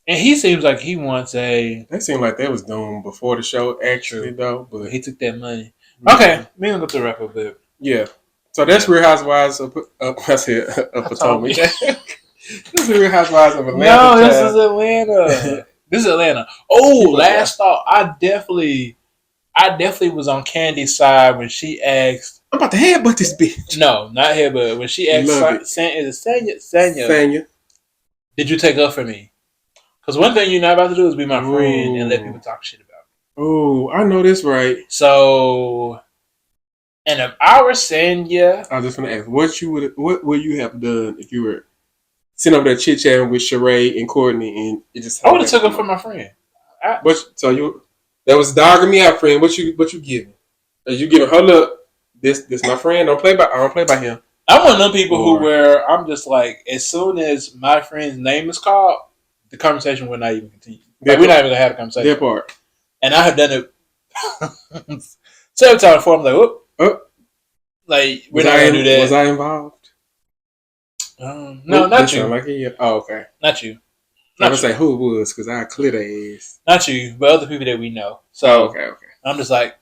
And he seems like he wants a. That seemed like they was doomed before the show, actually, though. But he took that money. Okay, we're gonna go to the wrap up a bit. Yeah. So that's Real Housewives of Potomac. This is Real Housewives of Atlanta. No, this is Atlanta. This is Atlanta. Oh, last thought. I definitely was on Candy's side when she asked. I'm about to headbutt this bitch. No, not headbutt. When she asked Sanya, did you take up for me? Because one thing you're not about to do is be my friend and let people talk shit about me. Oh, I know this right. So. And if I were Sanya, I was just gonna ask, what would you have done if you were sitting over there chit chatting with Sheree and Courtney and it just? I would have took her for my friend. So that was dogging me out, friend. What you giving? Are you giving? Hold up. This my friend. I don't play by him. I'm one of them people where I'm just like, as soon as my friend's name is called, the conversation will not even continue. Like, we're not even gonna have a conversation. That part. And I have done it several times before. I'm like, whoop. Like, we're not gonna do that. Was I involved? No, not you. Like oh, okay. Not you. I was say who it was because I clear their ass. Not you, but other people that we know. So okay. I'm just like,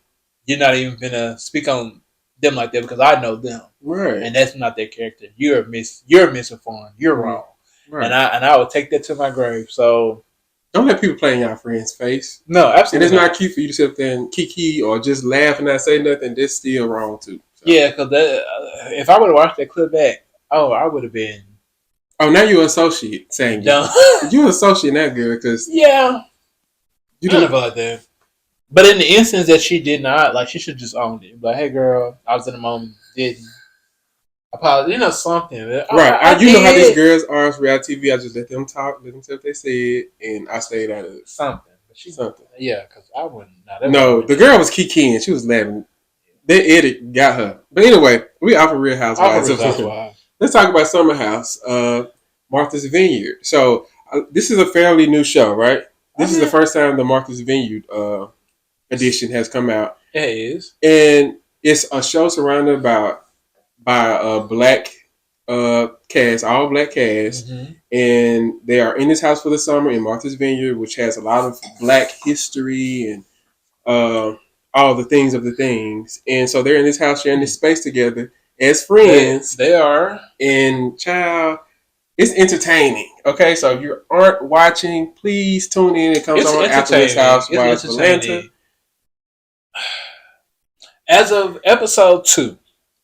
you're not even gonna speak on them like that because I know them, right? And that's not their character. You're misinformed. You're wrong, right? And I will take that to my grave. So don't let people play in your friend's face. No, absolutely. And it's not cute for you to sit up there and kiki or just laugh and not say nothing. That's still wrong too. So. Yeah, because if I would have watched that clip back, I would have been. Oh, now you're an associate saying you're an associate now, girl. Because you don't know like that. But in the instance that she did not, like, she should just owned it. Like, hey, girl, I was in the moment, didn't apologize, something. Right. You know how these girls are on reality TV. I just let them talk, let them say what they said, and I stayed out of it. Something. But something. Yeah, because I wouldn't. No, the girl was kikiing. She was laughing. That edit got her. But anyway, we offer Real Housewives. Let's talk about Summer House, Martha's Vineyard. So this is a fairly new show, right? This is the first time the Martha's Vineyard edition has come out. Yeah, it is. And it's a show surrounded by a black cast, all black cast. Mm-hmm. And they are in this house for the summer in Martha's Vineyard, which has a lot of black history and all the things of the things. And so they're in this house sharing this space together as friends. They are. And child, it's entertaining. Okay, so if you aren't watching, please tune in. It comes on after this Housewives of Atlanta. As of episode 2,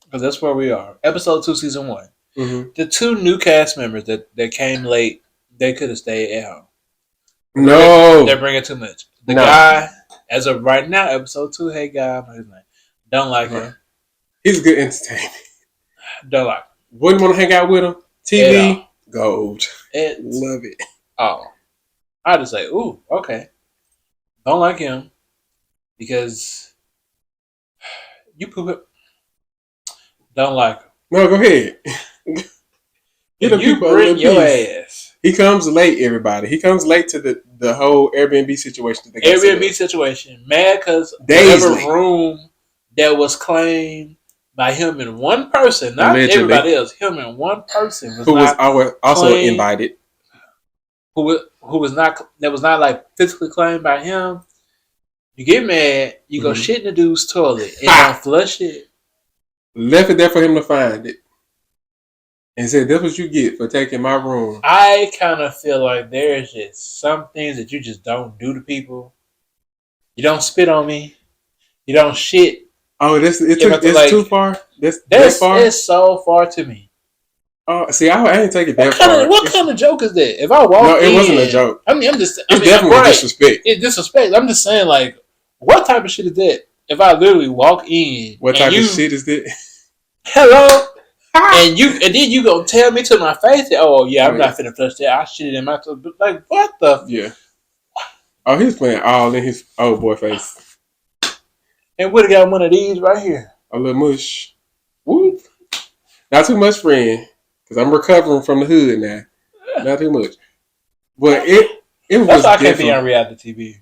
because that's where we are, episode 2, season 1, mm-hmm. The 2 new cast members that came late, they could have stayed at home. No. They're bringing too much. The guy, as of right now, episode 2, hey guy, his name, don't like him. He's good entertainment. Don't like him. Wouldn't want to hang out with him. TV, gold. Love it. Oh. I just say, ooh, okay. Don't like him because you poop it. Don't like him. No, go ahead. Get him. You bring your ass. He comes late, everybody. He comes late to the whole Airbnb situation. Airbnb situation. Mad because whatever room that was claimed by him and one person, not allegedly. Everybody else, him and one person who was also invited. Who was not, that was not like physically claimed by him. You get mad, you go shit in the dude's toilet and don't flush it. Left it there for him to find it. And said, that's what you get for taking my room. I kind of feel like there's just some things that you just don't do to people. You don't spit on me. You don't shit. Oh, it's too far? That far? It's so far to me. Oh, see, I didn't take it that far. What kind of joke is that? If I walk in... No, it wasn't a joke. I mean, it's definitely disrespect. It's disrespect. I'm just saying, like, what type of shit is that? If I literally walk in... What type of shit is that? Hello? and then you go tell me to my face that, oh, yeah, I'm not finna flush that. I shit it in my... Like, what the... Yeah. Oh, he's playing all in his old boy face. And would have got one of these right here. A little mush. Whoop. Not too much, friend. Because I'm recovering from the hood now. Not too much. But it was That's why I can't be on reality TV.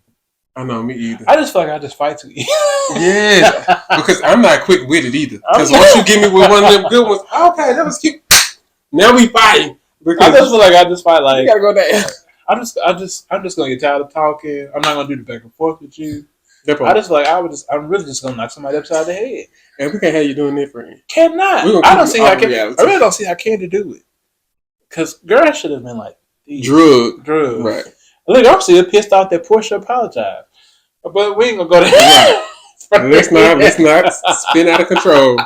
I know, me either. I just feel like I just fight too easy. Yeah. Because I'm not quick with it either. Because once you give me with one of them good ones, okay, that was cute. Now we fighting. I just feel like I just fight like... You gotta go there. I'm just gonna get tired of talking. I'm not gonna do the back and forth with you. I just feel like I'm really just gonna knock somebody upside the head. And we can't have you doing that, friend. Cannot. I don't see how I really don't see how Can to do it. Because girl should have been like drug. Right. Look, I'm still pissed off that Portia apologized. But we ain't gonna go there. Right. let's not spin out of control.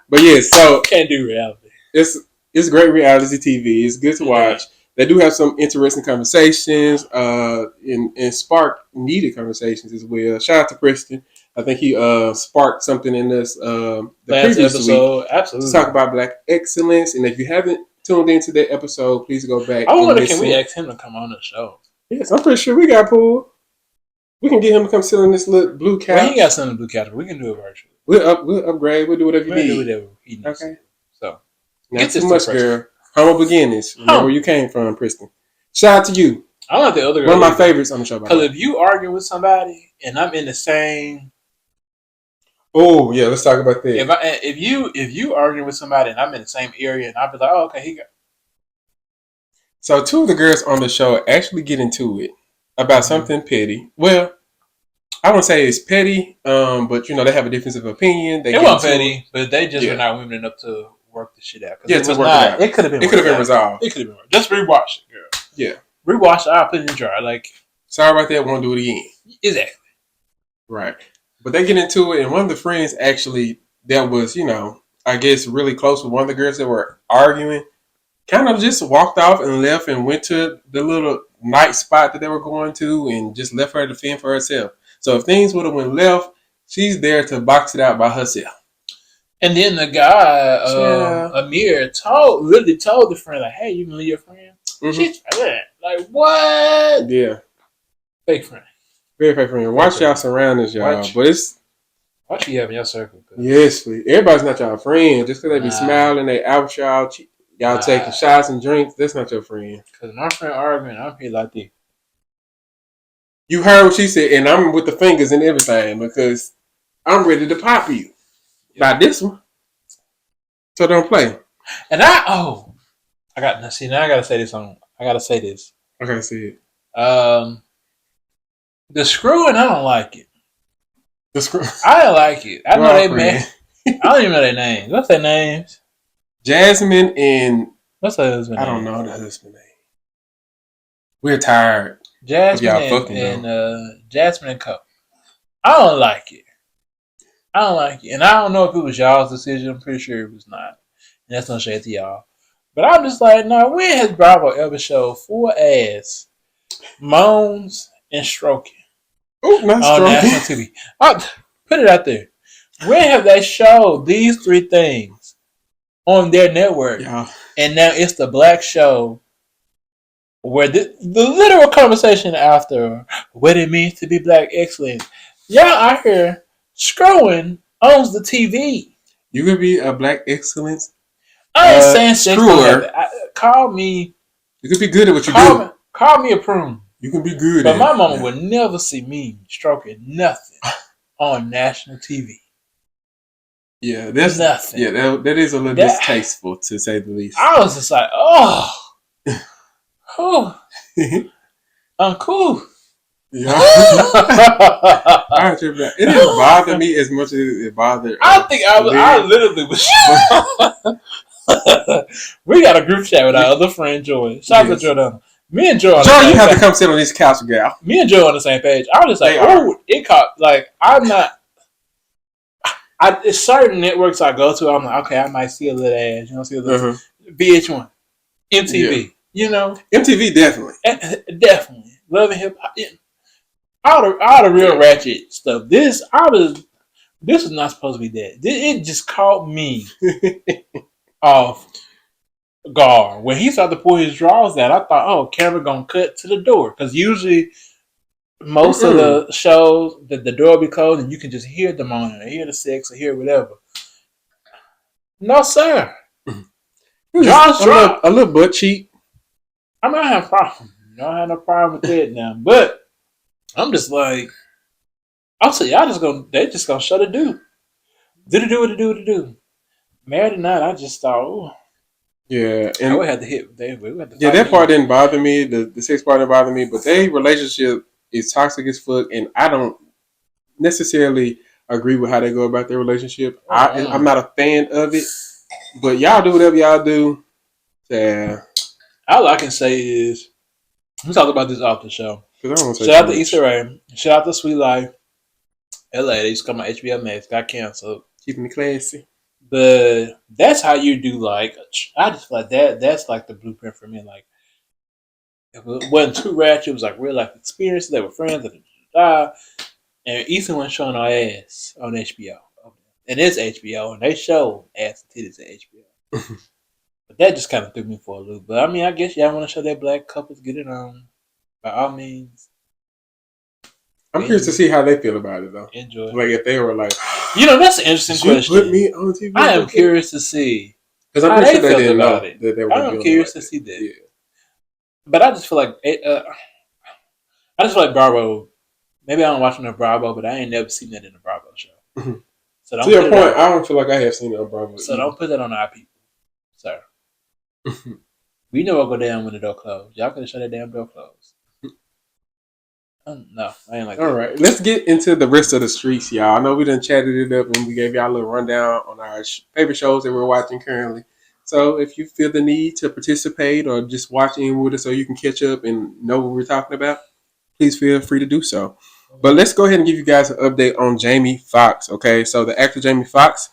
But yeah, so can't do reality. It's great reality TV. It's good to watch. They do have some interesting conversations, and spark needed conversations as well. Shout out to Preston. I think he sparked something in us the last previous episode. Week Absolutely. To talk about Black excellence. And if you haven't tuned into that episode, please go back. I wonder, can we ask him to come on the show? Yes, I'm pretty sure we got pulled. We can get him to come sit on this little blue couch. Well, he got something blue couch. We can do it virtually. We'll upgrade. We'll do whatever you We'll do need. whatever he needs. Okay. So Not get too this much, to the girl. Humble beginnings. Remember where you came from, Preston. Shout out to you. I don't like the other girl. One of my favorites on the show. Because if you argue with somebody and I'm in the same, oh yeah, let's talk about that. if you argue with somebody and I'm in the same area and I'll be like, oh okay, he got. So two of the girls on the show actually get into it about something petty. Well, I wouldn't say it's petty, but you know they have a difference of opinion. It wasn't petty, but they just were not women enough to work the shit out. Yeah, it was not. It could have been. It could have been resolved. It could have been. Just rewatch it, girl. Yeah, rewatch it. I'll put it in the jar. Like, sorry about that. Won't do it again. Exactly. Right, but they get into it, and one of the friends actually that was, you know, I guess really close with one of the girls that were arguing, kind of just walked off and left and went to the little night spot that they were going to, and just left her to fend for herself. So if things would have went left, she's there to box it out by herself. And then the guy, Amir, literally told the friend, like, hey, you can leave your friend. Mm-hmm. She's like, what? Yeah. Fake friend. Very fake friend. Watch y'all surroundings, y'all. Watch you have in your circle. Yes, please. Everybody's not y'all friend. Just because they be smiling, they out y'all taking shots and drinks, that's not your friend. Because my friend arguing, I'm here like this. You heard what she said, and I'm with the fingers and everything because I'm ready to pop you. Not this one. So don't play. And now I gotta say this I gotta say this. Okay, see it. The screwing, I don't like it. The screw. I don't like it. I know they met. I don't even know their names. What's their names? Jasmine and what's her husband name? I don't know the husband name. We're tired. Jasmine and Jasmine and Co. I don't like it. And I don't know if it was y'all's decision. I'm pretty sure it was not. And that's no shade to y'all. But I'm just like, no, when has Bravo ever showed full ass moans and stroking on national TV? Put it out there. When have they showed these three things on their network? Yeah. And now it's the black show where the literal conversation after what it means to be black excellence. Y'all out here screwing owns the TV. You could be a black excellence. I ain't saying screwer. Call me. You could be good at what you do. Call me a prune. You can be good. But my mama would never see me stroking nothing on national TV. Yeah, that's nothing. Yeah, that is a little distasteful to say the least. I was just like, I'm cool. Yeah. It didn't bother me as much as it bothered. I think I literally was. We got a group chat with our other friend Joy. Shout out to Jordan. Me and Joy. You have to come sit on this couch, gal. Me and Joy on the same page. I was just like, it caught. Like, I'm not. It's certain networks I go to. I'm like, okay, I might see a little ass. You know, see a little VH1, MTV. Yeah. You know, MTV definitely. Love and Hip Hop. All the real ratchet stuff. This was not supposed to be that. It just caught me off guard. When he started to pull his drawers out, I thought, camera gonna cut to the door. Because usually most of the shows that the door be closed and you can just hear the moaning or hear the sex or hear whatever. No, sir. A little butt cheek. I mean, I have a problem. I don't have no problem with that now. But I'm just like, also, they just gonna shut it do. Do. Married or not, I just thought, yeah, and we had to hit. That part didn't bother me. The sex part didn't bother me, but their relationship is toxic as fuck, and I don't necessarily agree with how they go about their relationship. I'm not a fan of it, but y'all do whatever y'all do. Yeah. All I can say is, we talked about this off the show. Shout out to Issa Rae. Shout out to Sweet Life. LA, they used to come on HBO Max, got canceled. Keeping it classy. But that's how you do, like, I just feel like that's like the blueprint for me. Like, it wasn't too ratchet, it was like real life experiences. They were friends, and Issa wasn't showing no ass on HBO. And it's HBO, and they show ass and titties at HBO. But that just kind of threw me for a loop. But I mean, I guess y'all want to show that black couples get it on, by all means. I'm curious to see how they feel about it though. Enjoy. Like if they were like, that's an interesting question. You put me on TV. I am curious to see because I'm pretty sure they didn't know that they were. I'm curious to see that. Yeah. But I just feel like Bravo. Maybe I don't watch enough Bravo, but I ain't never seen that in a Bravo show. Mm-hmm. So don't to your point, I don't feel like I have seen it on Bravo. So don't put that on our people, sir. We know what go down when the door closed. Y'all could have shut that damn door closed. No, I ain't like that. All right, let's get into the rest of the streets, y'all. I know we done chatted it up and we gave y'all a little rundown on our favorite shows that we're watching currently. So if you feel the need to participate or just watch in with us so you can catch up and know what we're talking about, please feel free to do so. But let's go ahead and give you guys an update on Jamie Foxx, okay? So the actor Jamie Foxx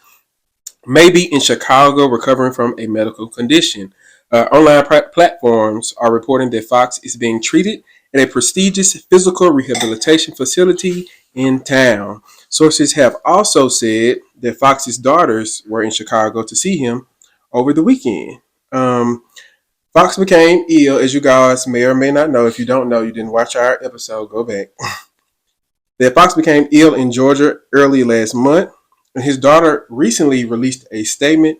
may be in Chicago recovering from a medical condition. Online platforms are reporting that Foxx is being treated at a prestigious physical rehabilitation facility in town. Sources have also said that Foxx's daughters were in Chicago to see him over the weekend. Foxx became ill, as you guys may or may not know. If you don't know, you didn't watch our episode, go back. That Foxx became ill in Georgia early last month, and his daughter recently released a statement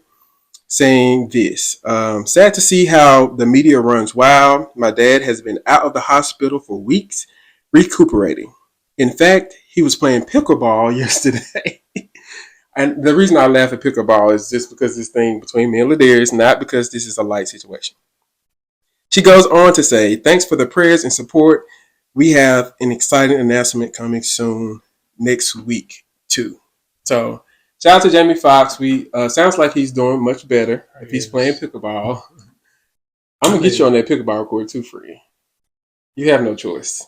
saying this. Sad to see how the media runs wild. My dad has been out of the hospital for weeks, recuperating. In fact, he was playing pickleball yesterday. And the reason I laugh at pickleball is just because this thing between me and Ladarius, not because this is a light situation. She goes on to say, thanks for the prayers and support. We have an exciting announcement coming soon next week, too. So, shout out to Jamie Foxx. We sounds like he's doing much better if he's playing pickleball. I'm gonna get you on that pickleball court too, free. You have no choice.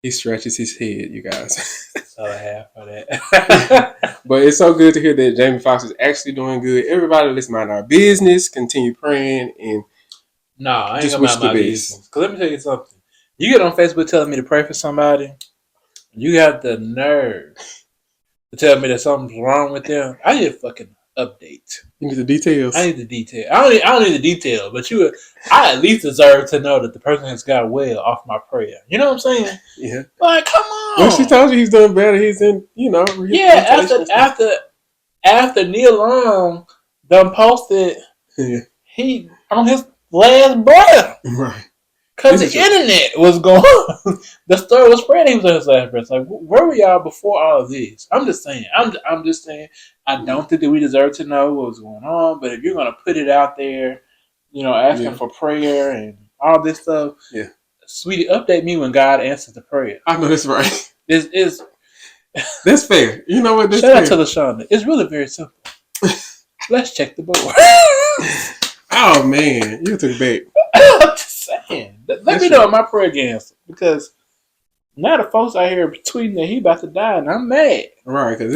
He stretches his head, you guys. That's all I have for that. But it's so good to hear that Jamie Foxx is actually doing good. Everybody, let's mind our business, continue praying, and I ain't gonna mind my business. Cause let me tell you something. You get on Facebook telling me to pray for somebody, you got the nerve to tell me that something's wrong with them. I need a fucking update. You need the details. I need the detail. I don't need the detail, but I at least deserve to know that the person has got well off my prayer. You know what I'm saying? Yeah. Like, come on. Well, she told you he's doing better. He's in, Yeah, after Neil Long done posted he on his last breath. Right. Because the internet was going. The story was spreading. He was on his last breath. Like, where were y'all before all of this? I'm just saying. I'm just saying. I don't think that we deserve to know what was going on. But if you're gonna put it out there, asking for prayer and all this stuff, sweetie, update me when God answers the prayer. I know that's right. It's that's fair. You know what? That's shout out to LaShonda. It's really very simple. Let's check the board. Oh man, you took it back. I'm just saying. Let me know my prayer against, because now the folks out here tweeting that he about to die, and I'm mad. Right, because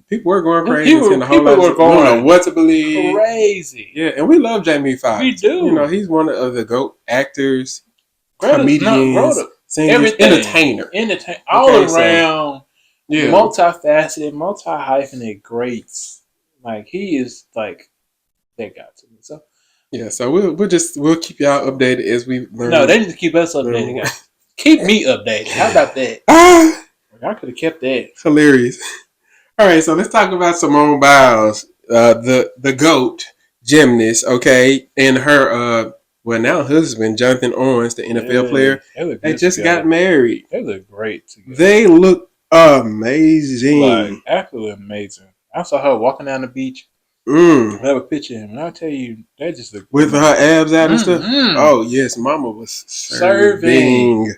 people were going crazy. People were going, don't know what to believe. Crazy. Yeah, and we love Jamie Foxx. We do. He's one of the GOAT actors, comedians, singers, entertainer, all around, multifaceted, multi-hyphenate greats. Like, he is like that guy to me. So. Yeah, so we'll keep y'all updated as we learn. No, they need to keep us updated, guys. Keep me updated. How about that? I could have kept that. Hilarious. All right, so let's talk about Simone Biles, the GOAT gymnast, okay, and her now husband Jonathan Owens, the NFL player. They just got married. They look great together. They look amazing. Like, absolutely amazing. I saw her walking down the beach. I have a picture of him, and I'll tell you, they just look with her abs out and stuff. Oh yes, Mama was serving.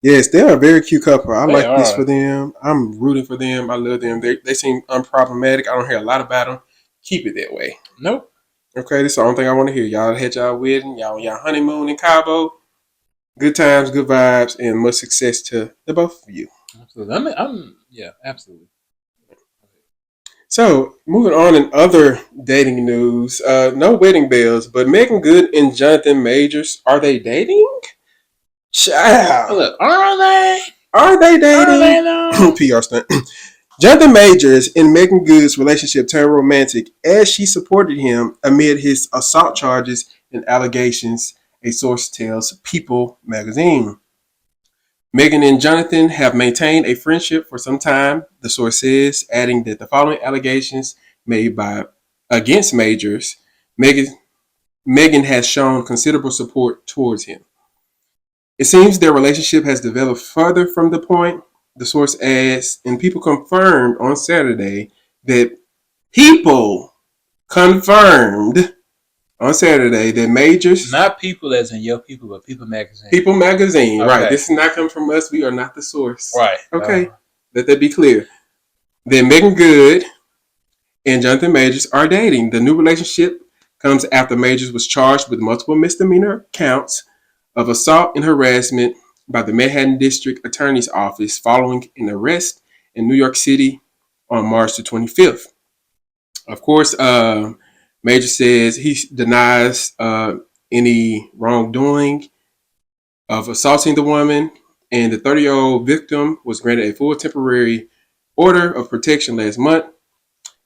Yes, they're a very cute couple. I like this for them. I'm rooting for them. I love them. They seem unproblematic. I don't hear a lot about them. Keep it that way. Nope. Okay, this is the only thing I want to hear. Y'all had y'all wedding, y'all on y'all honeymoon in Cabo. Good times, good vibes, and much success to the both of you. Absolutely. Absolutely. So, moving on in other dating news, no wedding bells, but Megan Good and Jonathan Majors, are they dating? Child. Look, are they? Are they dating? Are they PR stunt. Jonathan Majors and Megan Good's relationship turned romantic as she supported him amid his assault charges and allegations, a source tells People magazine. Megan and Jonathan have maintained a friendship for some time, the source says, adding that the following allegations made by against Majors, Megan, Megan has shown considerable support towards him. It seems their relationship has developed further from the point, the source adds, and people confirmed on Saturday that people confirmed on Saturday that Majors. Not people as in your people, but People Magazine. People Magazine, Okay. right. This is not coming from us. We are not the source. Right. Okay. Let that be clear. That Megan Good and Jonathan Majors are dating. The new relationship comes after Majors was charged with multiple misdemeanor counts of assault and harassment by the Manhattan District Attorney's Office following an arrest in New York City on March the 25th. Of course, Major says he denies any wrongdoing of assaulting the woman, and the 30-year-old victim was granted a full temporary order of protection last month,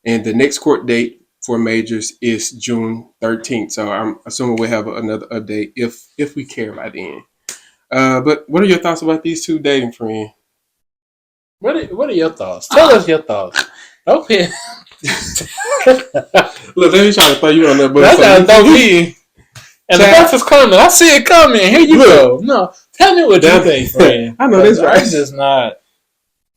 and the next court date for Majors is June 13th. So I'm assuming we'll have another update if we care by then. But what are your thoughts about these two dating friends? What are your thoughts? Tell us your thoughts. Okay. Look, let me try to throw you on that bus. That's how to throw me in. And the bus is coming. I see it coming. Here you go. No, tell me what you think, friend. I know that's right. I'm just not.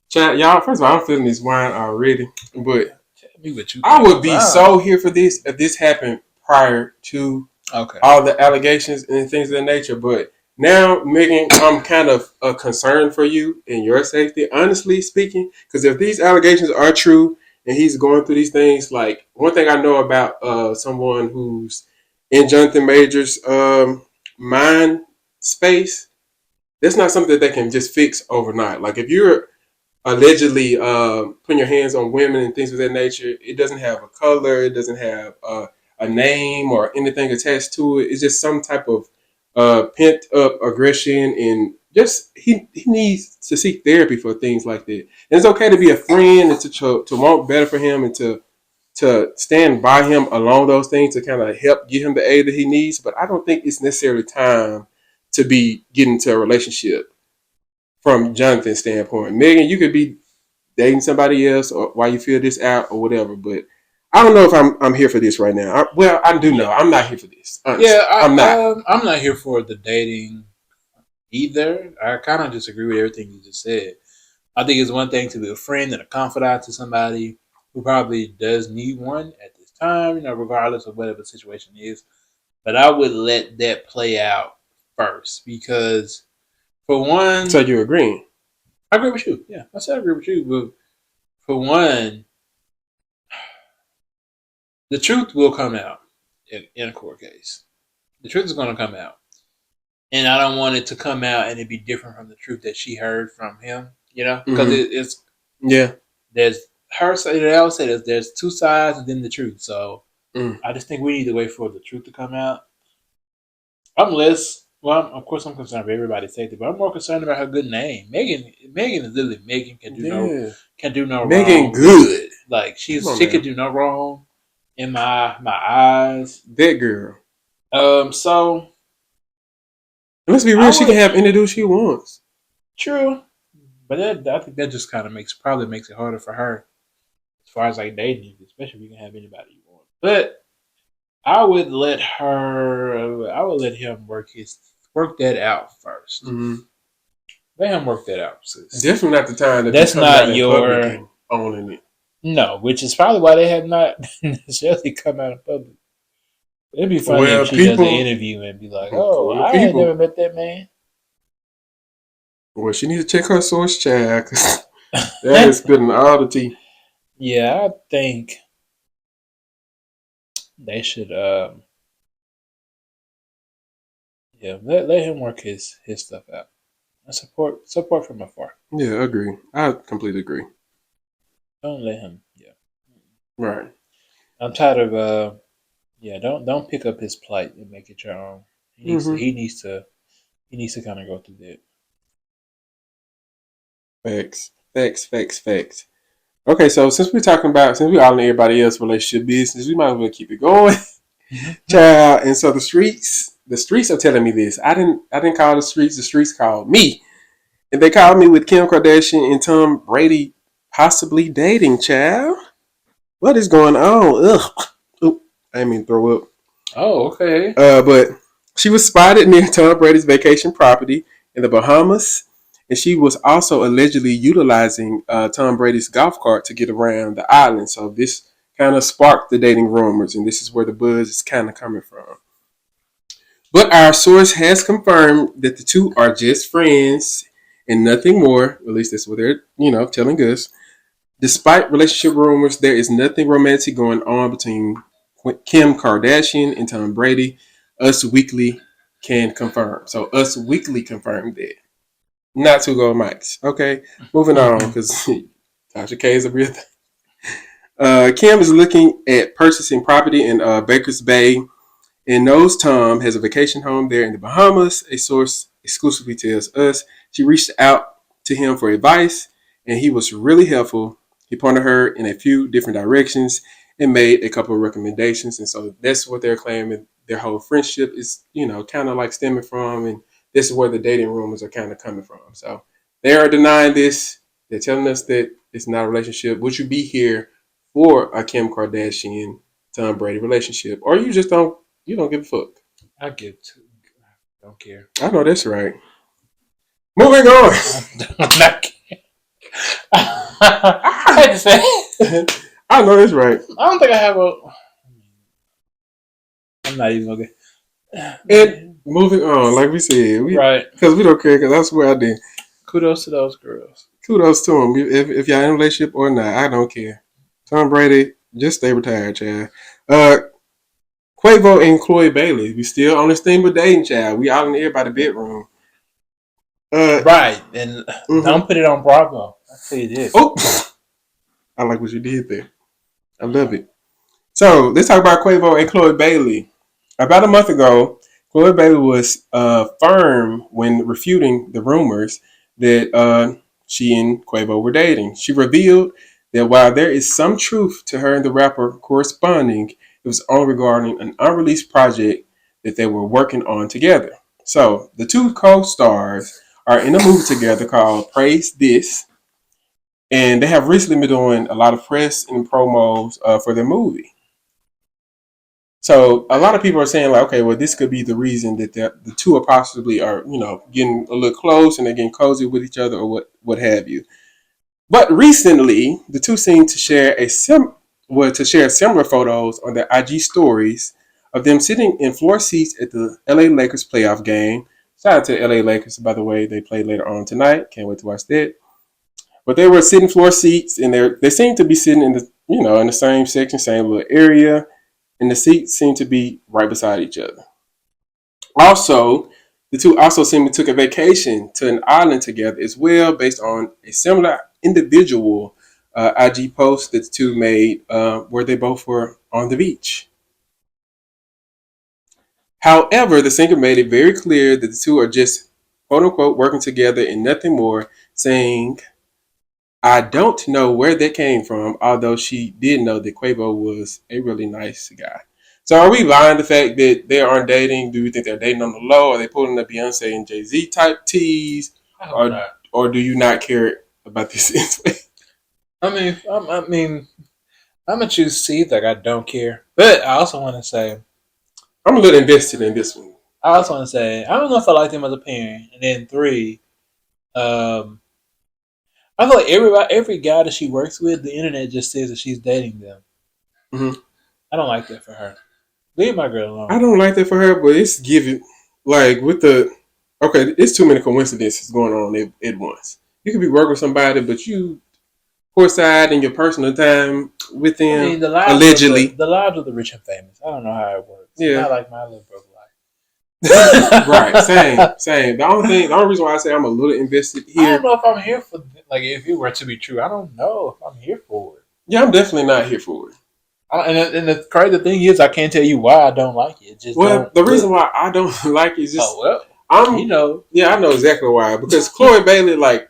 Chat, y'all, first of all, I'm feeling this wine already. But tell me what you think. I would be so here for this if this happened prior to all the allegations and things of that nature. But now, Megan, I'm kind of concerned for you and your safety, honestly speaking. Because if these allegations are true and he's going through these things, like one thing I know about someone who's in Jonathan Majors' mind space, that's not something that they can just fix overnight. Like if you're allegedly putting your hands on women and things of that nature, it doesn't have a color, it doesn't have a name or anything attached to it. It's just some type of pent up aggression, and just he needs to seek therapy for things like that. And it's okay to be a friend and to want better for him and to stand by him along those things to kind of help get him the aid that he needs. But I don't think it's necessarily time to be getting into a relationship from Jonathan's standpoint. Megan, you could be dating somebody else or while you feel this out or whatever, but I don't know if I'm here for this right now. I do know I'm not here for this. Honestly. Yeah, I'm not. I'm not here for the dating either. I kind of disagree with everything you just said. I think it's one thing to be a friend and a confidant to somebody who probably does need one at this time, regardless of whatever the situation is. But I would let that play out first because, for one... So you're agreeing? I agree with you. Yeah, I said I agree with you. But for one, the truth will come out in a court case. The truth is going to come out. And I don't want it to come out and it be different from the truth that she heard from him, because it's... Yeah. There's... They always say there's two sides and then the truth. So I just think we need to wait for the truth to come out. Of course I'm concerned for everybody's safety, but I'm more concerned about her good name. Megan is literally Megan can do no wrong. Megan Good. Like she could do no wrong in my eyes. That girl. So let's be real, she can have any dude she wants. True. But I think that just kind of makes it harder for her. As far as like dating, especially if you can have anybody you want. But I would let him work that out first. Mm-hmm. Let him work that out. Sis. Definitely not the time that's not your owning it. No, which is probably why they have not necessarily come out in public. It'd be funny if she does an interview and be like, I ain't never met that man. Well, she needs to check her source, child, because that is spilling all the tea. Yeah, I think they should let him work his stuff out. And support from afar. Yeah, I agree. I completely agree. Don't let him. Yeah. Right. I'm tired of don't pick up his plight and make it your own. He needs to kind of go through that. Facts. Okay, so since we all in everybody else's relationship business, we might as well keep it going. Child, and so the streets are telling me this. I didn't call the streets called me. And they called me with Kim Kardashian and Tom Brady possibly dating, child. What is going on? Ugh. Oop, I didn't mean to throw up. Oh, okay. But she was spotted near Tom Brady's vacation property in the Bahamas, and she was also allegedly utilizing Tom Brady's golf cart to get around the island. So this kind of sparked the dating rumors, and this is where the buzz is kind of coming from. But our source has confirmed that the two are just friends and nothing more. At least that's what they're, telling us. Despite relationship rumors, there is nothing romantic going on between Kim Kardashian and Tom Brady. Us Weekly can confirm. So Us Weekly confirmed that. Not two gold mics. Okay, moving on because Tasha K is a real thing. Kim is looking at purchasing property in Baker's Bay and knows Tom has a vacation home there in the Bahamas. A source exclusively tells us she reached out to him for advice, and he was really helpful. He pointed her in a few different directions and made a couple of recommendations. And so that's what they're claiming their whole friendship is, kind of like stemming from. And this is where the dating rumors are kind of coming from. So they are denying this. They're telling us that it's not a relationship. Would you be here for a Kim Kardashian Tom Brady relationship, or you don't give a fuck? I get to. Don't care. I know that's right. Moving on. I had to say. I know that's right. I don't think I have a. I'm not even okay. And moving on, like we said, Right. Because we don't care. Because I swear I did. Kudos to those girls. Kudos to them. If y'all in a relationship or not, I don't care. Tom Brady, just stay retired, child. Quavo and Chloe Bailey, we still on this theme of dating, child. We out in everybody's bedroom. Right, and don't put it on Bravo. I'll tell you this. Oh, I like what you did there. I love it. So let's talk about Quavo and Chloe Bailey. About a month ago, Chloe Bailey was firm when refuting the rumors that she and Quavo were dating. She revealed that while there is some truth to her and the rapper corresponding, it was only regarding an unreleased project that they were working on together. So the two co-stars are in a movie together called Praise This, and they have recently been doing a lot of press and promos for their movie. So a lot of people are saying like, okay, well, this could be the reason that the two are possibly are getting a little close and they're getting cozy with each other or what have you. But recently, the two seem to share similar photos on their IG stories of them sitting in floor seats at the LA Lakers playoff game. Shout out to the LA Lakers, by the way. They play later on tonight. Can't wait to watch that. But they were sitting floor seats, and they seem to be sitting in the same section, same little area, and the seats seem to be right beside each other. Also, the two also seem to took a vacation to an island together as well, based on a similar individual IG post that the two made, where they both were on the beach. However, the singer made it very clear that the two are just quote unquote working together and nothing more, saying, I don't know where that came from, although she did know that Quavo was a really nice guy. So are we lying the fact that they aren't dating? Do you think they're dating on the low? Are they pulling the Beyonce and Jay-Z type tease? Or do you not care about this? I'm gonna choose C. Like I don't care, but I also want to say I'm a little invested in this one. I don't know if I like them as a parent. And then three, um, I feel like every guy that she works with, the internet just says that she's dating them. Mm-hmm. I don't like that for her. Leave my girl alone. I don't like that for her, but it's given like with the okay, it's too many coincidences going on at once. You could be working with somebody, but you courtside in your personal time with them, allegedly. The lives of the rich and famous. I don't know how it works. Yeah, not like my little broke life. Right, same. The only reason why I say I'm a little invested here. I don't know if I'm here for like if it were to be true. I don't know if I'm here for it. Yeah, I'm definitely not here for it. And the crazy thing is, I can't tell you why I don't like it. The reason why I don't like it is just Yeah, I know exactly why. Because Chloe Bailey, like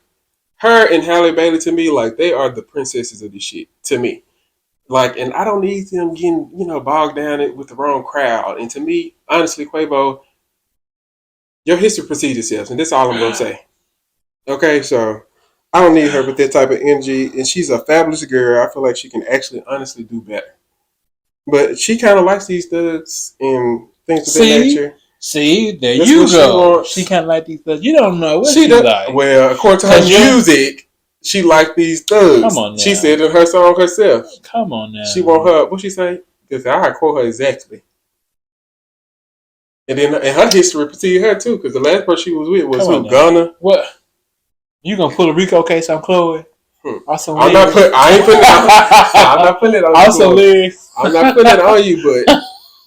her and Halle Bailey, to me, like they are the princesses of this shit. To me, like, and I don't need them getting bogged down with the wrong crowd. And to me, honestly, Quavo, your history precedes itself, and that's all I'm gonna say. Okay, so I don't need her with that type of energy, and she's a fabulous girl. I feel like she can actually honestly do better. But she kind of likes these thugs and things of that See, nature. see, there That's what you she go. She wants. kind of like these thugs. You don't know what She she does like, well, according to her cause you're. music. She liked these Come thugs. on She now. said in her song herself. Come on She want now. her. What she say? Because I quote her exactly. And then and her history preceded her too. Because the last person she was with was Come on who? now. Gunna. What? You gonna pull a Rico case on Chloe? Hmm. Also I'm not lyrics. put. I ain't putting. I'm not putting it on you, Also Chloe. lyrics. I'm not putting it on you, but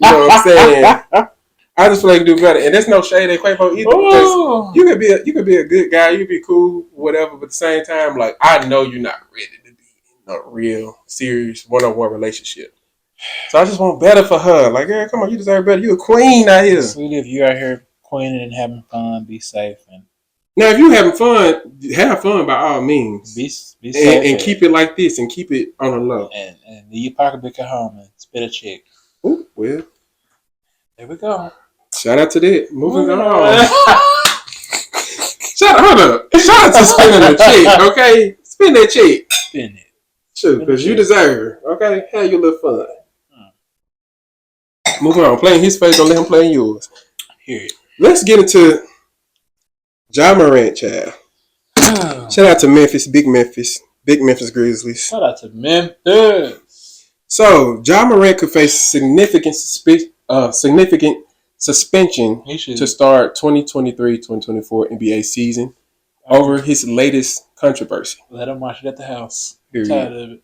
you know what I'm saying. I just feel like you do better, and there's no shade at Quavo either because Ooh. you could be a good guy, you could be cool, whatever. But at the same time, like I know you're not ready to be in a real serious one-on-one relationship. So I just want better for her. Like, girl, come on, you deserve better. You a queen out here. Sweetie, if you're out here queening and having fun, be safe and Now, if you having fun, have fun by all means, be safe and keep it like this, and keep it on the low. and leave your pocketbook at home and spit a chick. Ooh, well, There we go. shout out to that. Moving Moving on. on. Hold up. Shout out to spinning the check, okay? Spin that check. Spin it. Sure, because you deserve it, okay? Have your little fun. Hmm. Moving on. Playing his face, don't let him play in yours. Hear it. Let's get into Ja Morant, child. Shout out to Memphis, Big Memphis Grizzlies. Shout out to Memphis. So, Ja Morant could face significant suspension to start 2023-2024 NBA season over his latest controversy. Let him watch it at the house. Period. Tired of it.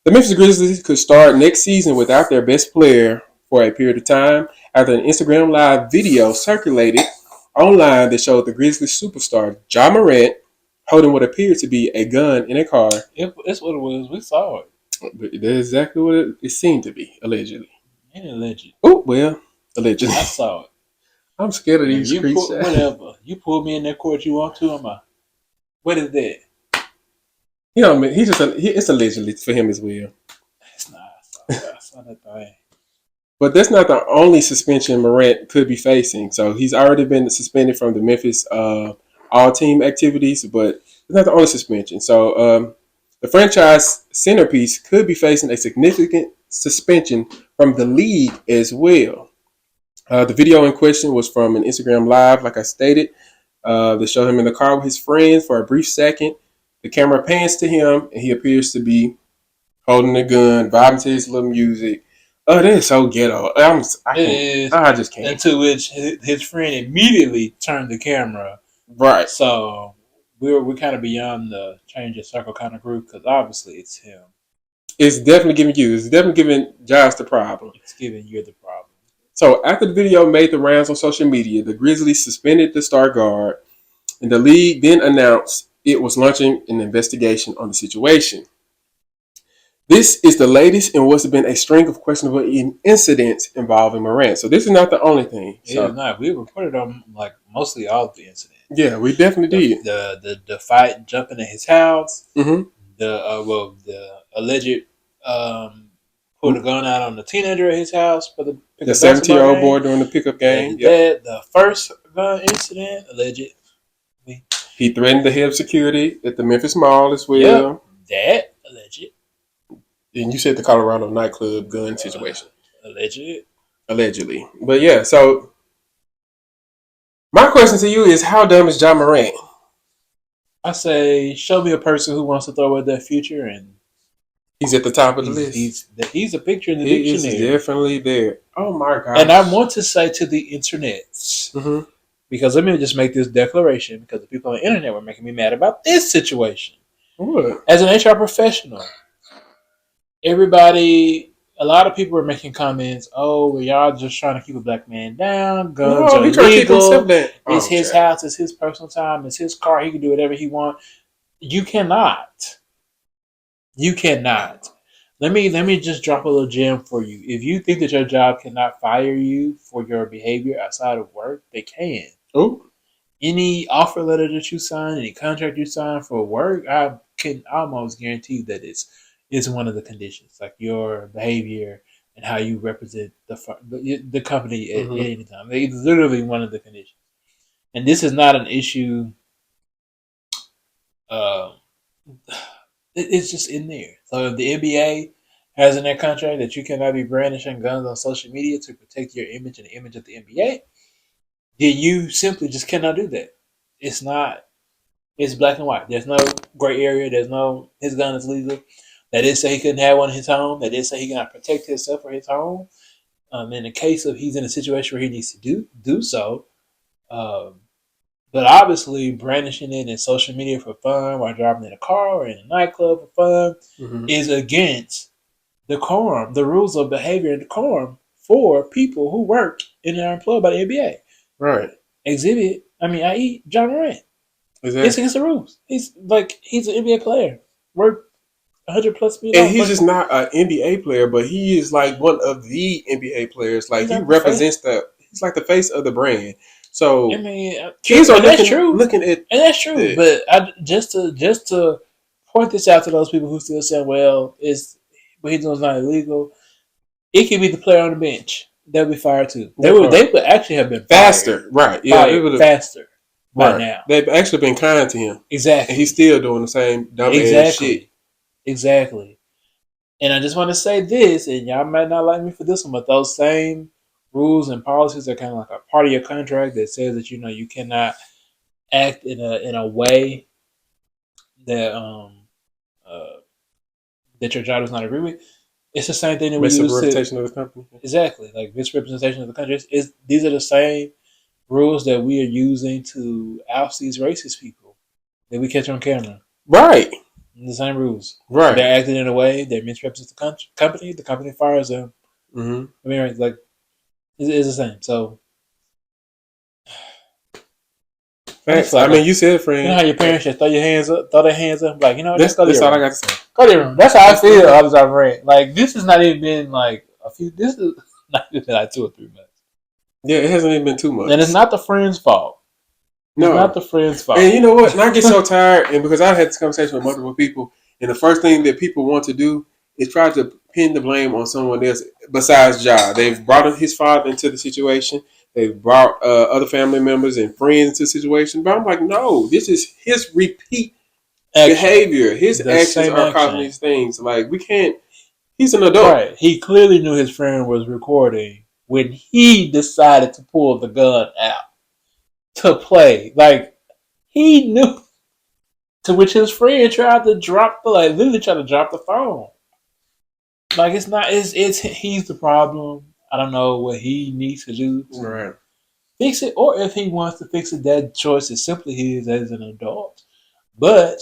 The Memphis Grizzlies could start next season without their best player for a period of time after an Instagram Live video circulated online that showed the Grizzlies superstar Ja Morant holding what appeared to be a gun in a car. It's what it was. We saw it. But that's exactly what it seemed to be, allegedly. Ain't alleged. Oh, well, allegedly. I saw it. I'm scared of these creatures. Whatever. You pull me in that court you want to, what is that? You know, man, it's allegedly for him as well. It's not. I saw that thing. But that's not the only suspension Morant could be facing. So he's already been suspended from the Memphis all-team activities, but it's not the only suspension. So the franchise centerpiece could be facing a significant suspension from the league as well. The video in question was from an Instagram Live, like I stated. They showed him in the car with his friends for a brief second. The camera pans to him, and he appears to be holding a gun, vibing to his little music. Oh, that is so ghetto. I just can't. Into which his friend immediately turned the camera. Right. So we're kind of beyond the change of circle kind of group because obviously it's him. It's definitely giving you. It's definitely giving Josh the problem. It's giving you the problem. So after the video made the rounds on social media, the Grizzlies suspended the star guard, and the league then announced it was launching an investigation on the situation. This is the latest in what's been a string of questionable incidents involving Morant. So this is not the only thing. It is not. We reported on like mostly all of the incidents. Yeah, we definitely did. The fight jumping in his house. Mm-hmm. The alleged pulled a gun out on the teenager at his house for the 17-year-old boy during the pickup game. The first gun incident alleged. He threatened the head of security at the Memphis Mall as well. Yep, that alleged. And you said the Colorado nightclub gun situation. Allegedly. But yeah, so my question to you is, how dumb is Ja Morant? I say, show me a person who wants to throw away their future, and he's at the top of the list. He's a picture in the dictionary. He's definitely there. Oh my God. And I want to say to the internet, because let me just make this declaration, because the people on the internet were making me mad about this situation. What? As an HR professional, a lot of people were making comments, oh, well, y'all just trying to keep a black man down, guns are illegal, it's his house, it's his personal time, it's his car, he can do whatever he wants. You cannot. Let me just drop a little gem for you. If you think that your job cannot fire you for your behavior outside of work, they can. Oh. Any offer letter that you sign, any contract you sign for work, I can almost guarantee that it's one of the conditions, like your behavior and how you represent the company at any time. It's literally one of the conditions. And this is not an issue Um, it's just in there. So if the NBA has in their contract that you cannot be brandishing guns on social media to protect your image and the image of the NBA, then you simply just cannot do that. It's not. It's black and white. There's no gray area. There's no his gun is legal. That did say he couldn't have one in his home. That did say he cannot protect himself or his home. In the case of he's in a situation where he needs to do so, um, but obviously brandishing it in social media for fun while driving in a car or in a nightclub for fun is against the quorum, the rules of behavior and decorum for people who work and are employed by the NBA. Right. Exhibit, i.e. John Morant. Exactly. It's against the rules. He's an NBA player. Worked 100 plus million. And he's just not an NBA player, but he is like one of the NBA players. Like he represents he's like the face of the brand. So kids are looking at, and that's true. It. But just to point this out to those people who still say, "Well, what he's doing is not illegal." It could be the player on the bench they'll be fired too. They would actually have been faster, right? Yeah, they would faster by now. They've actually been kind to him, exactly, and he's still doing the same dumb ass shit. Exactly. And I just want to say this, and y'all might not like me for this one, but those same rules and policies are kind of like a part of your contract that says that you cannot act in a way that that your job does not agree with. It's the same thing that we use misrepresentation of the company. Exactly, like misrepresentation of the country. These are the same rules that we are using to oust these racist people that we catch on camera. Right. The same rules. Right. They're acting in a way that misrepresents the company. The company fires them. Mm-hmm. It's the same. So, thanks. You said, friend. You know how your parents just throw their hands up, like, that's all I got to say. Go to your room. That's how I feel. I was read. Like, this has not even been like this is not even like 2 or 3 months. Yeah, it hasn't even been 2 months. And it's not the friend's fault. No. It's not the friend's fault. And you know what? And I get so tired, and because I've had this conversation with multiple people, and the first thing that people want to do is try to pin the blame on someone else besides Ja. They've brought his father into the situation. They've brought other family members and friends into the situation. But I'm like, no, this is his repeat behavior. His actions are causing these things. Like, we can't. He's an adult. Right. He clearly knew his friend was recording when he decided to pull the gun out to play. Like, he knew. To which his friend tried to drop the phone. Like, it's not. It's he's the problem. I don't know what he needs to do to fix it, or if he wants to fix it, that choice is simply his as an adult. But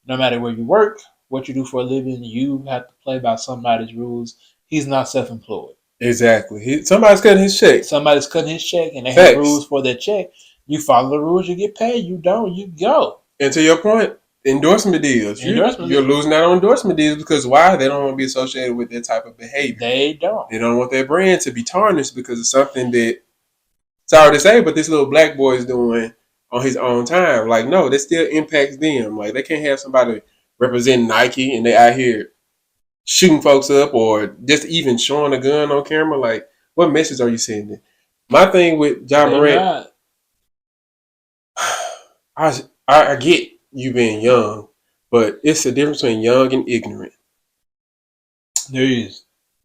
no matter where you work, what you do for a living, you have to play by somebody's rules. He's not self-employed. Exactly. Somebody's cutting his check. Somebody's cutting his check, and they have rules for their check. You follow the rules, you get paid. You don't, you go. And to your point, endorsement deals. You're losing out on endorsement deals because why? They don't want to be associated with that type of behavior. They don't. They don't want their brand to be tarnished because of something that, sorry to say, but this little black boy is doing on his own time. Like, no, that still impacts them. Like, they can't have somebody represent Nike and they out here shooting folks up or just even showing a gun on camera. Like, what message are you sending? My thing with John Morant, I get you being young, but it's the difference between young and ignorant. There is.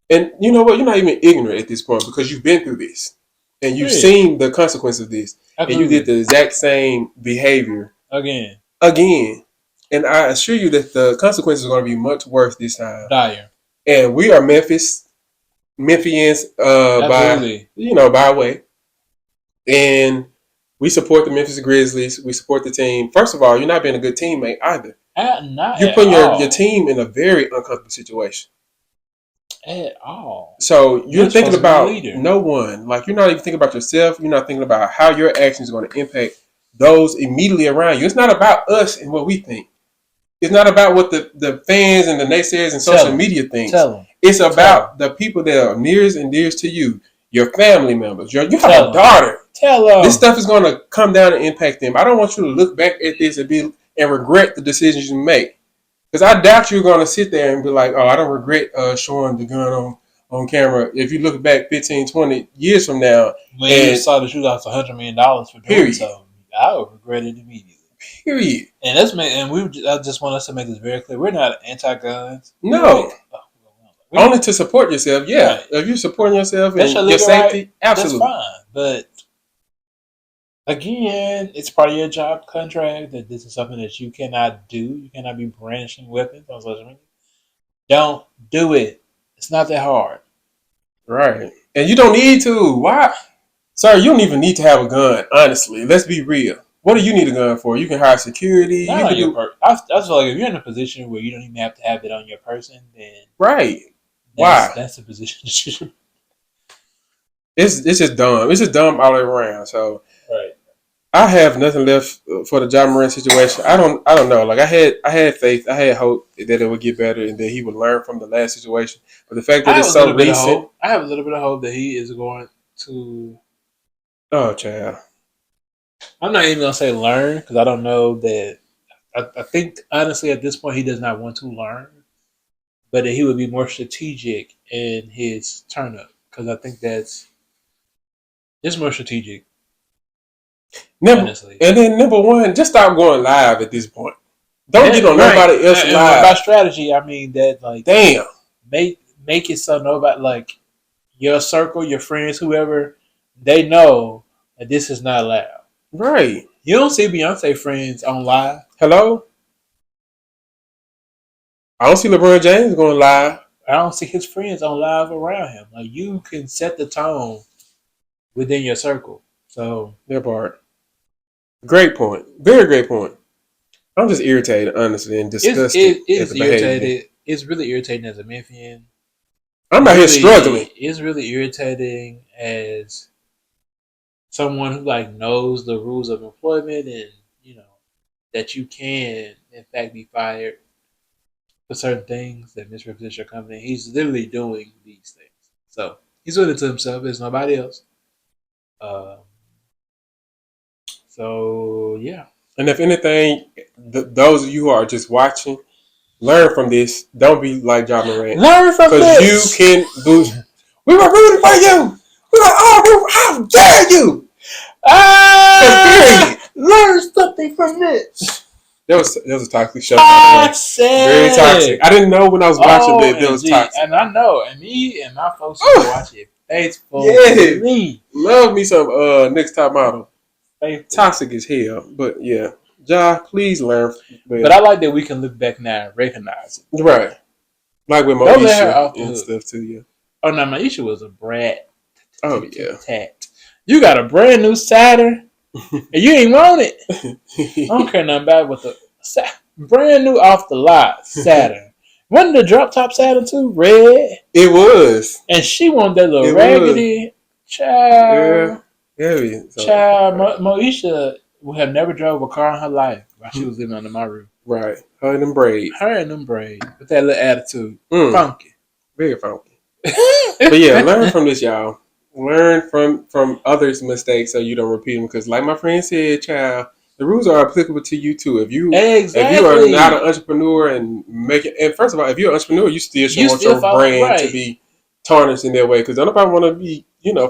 And you know what? You're not even ignorant at this point because you've been through this. And you've seen the consequence of this. Absolutely. And you did the exact same behavior. Again. And I assure you that the consequences are going to be much worse this time. Dire. And we are Memphians by way. And we support the Memphis Grizzlies. We support the team. First of all, you're not being a good teammate either. You're putting your team in a very uncomfortable situation. At all. So you're thinking about no one. Like, you're not even thinking about yourself. You're not thinking about how your actions are going to impact those immediately around you. It's not about us and what we think. It's not about what the fans and the naysayers and social media think. It's about the people that are nearest and dearest to you. Your family members. You have a daughter. Tell them. This stuff is going to come down and impact them. I don't want you to look back at this and regret the decisions you make. Because I doubt you're going to sit there and be like, oh, I don't regret showing the gun on camera. If you look back 15, 20 years from now. When you saw the shootouts $100 million for doing so, I would regret it immediately. Period. And I just want us to make this very clear. We're not anti-guns. No. We, Only to support yourself, yeah. Right. If you're supporting yourself That's your and your legal safety, right. absolutely. That's fine. But again, it's part of your job contract that this is something that you cannot do. You cannot be brandishing weapons on social media. Don't do it. It's not that hard. Right. And you don't need to. Why? Sir, you don't even need to have a gun, honestly. Let's be real. What do you need a gun for? You can hire security. Not You on can your do person. I feel like if you're in a position where you don't even have to have it on your person, then right. Why? That's the position that you should. It's just dumb. It's just dumb all the way around. So Right. I have nothing left for the John Moran situation. I don't know. Like I had faith. I had hope that it would get better and that he would learn from the last situation. But the fact that it's so recent, I have a little bit of hope that he is going to. Oh, child. I'm not even gonna say learn because I don't know that. I think honestly at this point he does not want to learn, but that he would be more strategic in his turn up because I think that's just more strategic. Honestly. And then number one, just stop going live at this point. Don't get on nobody else live. By strategy, I mean that like damn, make it so nobody like your circle, your friends, whoever, they know that this is not allowed. Right. You don't see Beyonce friends on live. Hello? I don't see LeBron James going live. I don't see his friends on live around him. Like you can set the tone within your circle. So that part. Great point. Very great point. I'm just irritated, honestly, and disgusted. It's irritated. It's really irritating as a Memphian. I'm out here struggling. It's really irritating as someone who like knows the rules of employment and you know that you can in fact be fired for certain things that misrepresent your company. He's literally doing these things. So he's doing it to himself. There's nobody else. So yeah. And if anything, those of you who are just watching, learn from this. Don't be like John Moran. Learn from this. Because you can lose. We were rooting for you. We were all how dare you? Learn something from this. That was a toxic show. Toxic. Very toxic. I didn't know when I was watching that it was toxic. And I know, and me and my folks will watch it faithfully. Yeah. Love me some Next Top Model. Toxic as hell. But yeah. Ja, please learn. But I like that we can look back now and recognize it. Right. Like with Moesha and stuff too, yeah. Oh no, Moesha was a brat. Oh yeah. Tat. You got a brand new Saturn and you ain't want it. I don't care nothing about it with the brand new off the lot Saturn. Wasn't the drop top Saturn too red? It was. And she wanted that little raggedy child. Yeah. Child, Moesha would have never drove a car in her life while she was living under my roof. Right. Her and them braids. With that little attitude. Funky. Very funky. But yeah, learn from this, y'all. Learn from others' mistakes so you don't repeat them. Because like my friend said, child, the rules are applicable to you too. If you are not an entrepreneur and first of all, if you're an entrepreneur, you still should want your brand to be tarnished in that way. Because nobody want to be,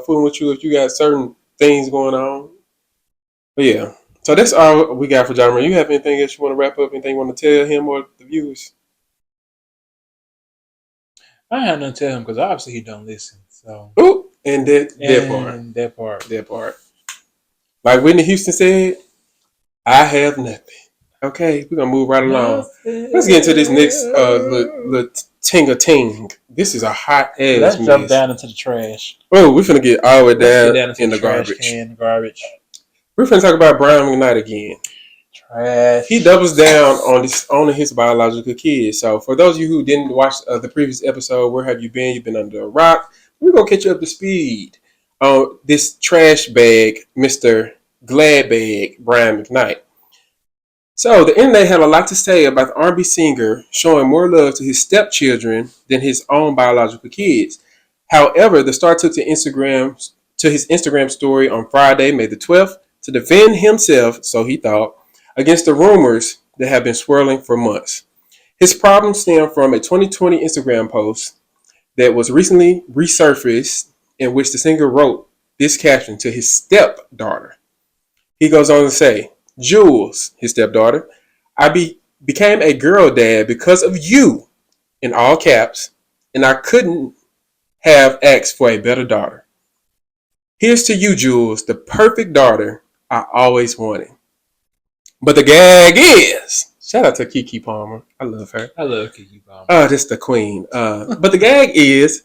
fooling with you if you got certain things going on. But yeah. So that's all we got for John Moran. You have anything else you want to wrap up? Anything you want to tell him or the viewers? I have nothing to tell him because obviously he don't listen. So and that part. Like Whitney Houston said, I have nothing. Okay, we're gonna move right along. Let's get into this next little ting-a-ting. This is a hot ass. Let's jump down into the trash. Oh, we're finna get all the way down in the garbage. We're finna talk about Brian McKnight again. Trash. He doubles down on his biological kids. So for those of you who didn't watch the previous episode, where have you been? You've been under a rock. We're gonna catch you up to speed on this trash bag, Mr. Gladbag, Brian McKnight. So the internet had a lot to say about the R&B singer showing more love to his stepchildren than his own biological kids. However, the star took to his Instagram story on Friday, May the 12th, to defend himself, so he thought, against the rumors that have been swirling for months. His problem stemmed from a 2020 Instagram post that was recently resurfaced in which the singer wrote this caption to his stepdaughter. He goes on to say, Jules, his stepdaughter, became a girl dad because of you, in all caps, and I couldn't have asked for a better daughter. Here's to you, Jules, the perfect daughter I always wanted. But the gag is, shout out to Kiki Palmer. I love her. I love Kiki Palmer. Just the queen. But the gag is,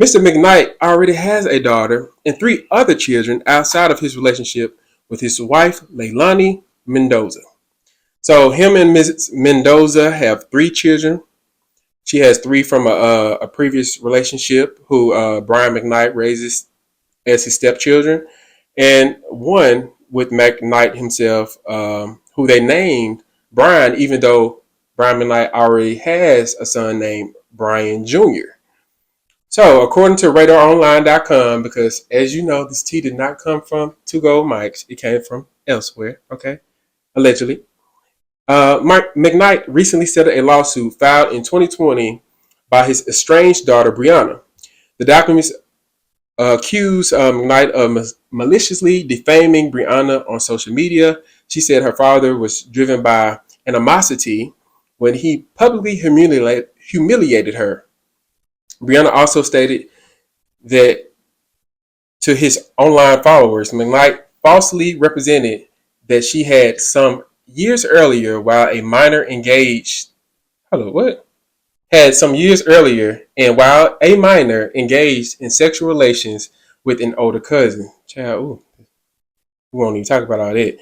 Mr. McKnight already has a daughter and three other children outside of his relationship with his wife, Leilani Mendoza. So him and Mrs. Mendoza have three children. She has three from a previous relationship who Brian McKnight raises as his stepchildren, and one with McKnight himself, who they named Brian, even though Brian McKnight already has a son named Brian Jr. So, according to RadarOnline.com, because as you know, this tea did not come from Two Gold Mics, it came from elsewhere, okay? Allegedly. Mark McKnight recently settled a lawsuit filed in 2020 by his estranged daughter, Brianna. The documents accuse McKnight of maliciously defaming Brianna on social media. She said her father was driven by animosity when he publicly humiliated her. Brianna also stated that to his online followers, McKnight falsely represented that she had some years earlier while a minor engaged. Hello, what? Had some years earlier and while a minor engaged in sexual relations with an older cousin. Child, ooh, we won't even talk about all that.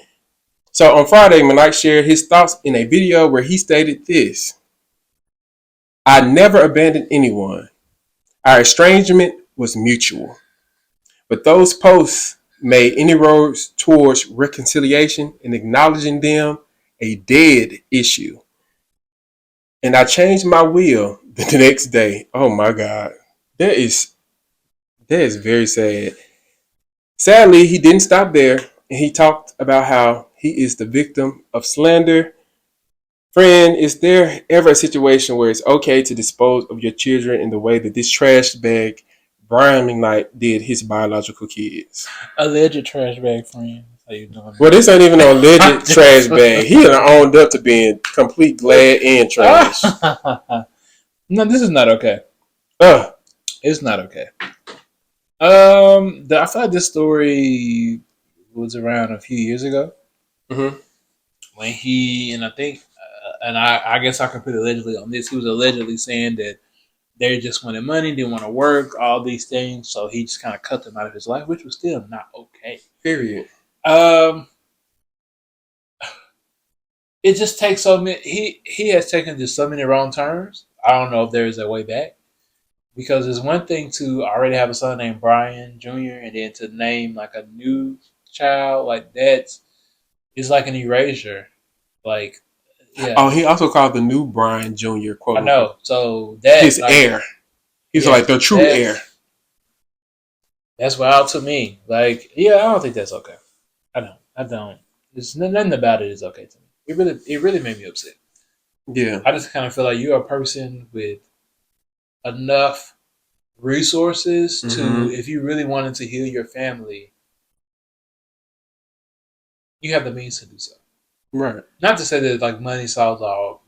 So on Friday, McKnight shared his thoughts in a video where he stated this: I never abandoned anyone. Our estrangement was mutual. But those posts made any roads towards reconciliation and acknowledging them a dead issue. And I changed my will the next day. Oh my God. That is very sad. Sadly, he didn't stop there, and he talked about how he is the victim of slander. Friend, is there ever a situation where it's okay to dispose of your children in the way that this trash bag Brian McKnight did his biological kids? Alleged trash bag friend. How you doing? Well, this ain't even no alleged trash bag. He done owned up to being complete glad and trash. No, this is not okay. It's not okay. I feel like this story was around a few years ago Mm-hmm. when he, and I think, and I guess I can put allegedly on this. He was allegedly saying that they just wanted money, didn't want to work, all these things. So he just kind of cut them out of his life, which was still not okay. Period. It just takes so many. He has taken just so many wrong turns. I don't know if there is a way back, because it's one thing to already have a son named Brian Jr. and then to name like a new child like that is like an erasure. Like, yeah. Oh, he also called the new Brian Jr. quote. I know. So that his like, heir. He's like the true heir. That's wild to me. Like, yeah, I don't think that's okay. I don't. There's nothing about it is okay to me. It really made me upset. Yeah. I just kind of feel like you're a person with enough resources to, if you really wanted to heal your family, you have the means to do so. Right. Not to say that like money solves all,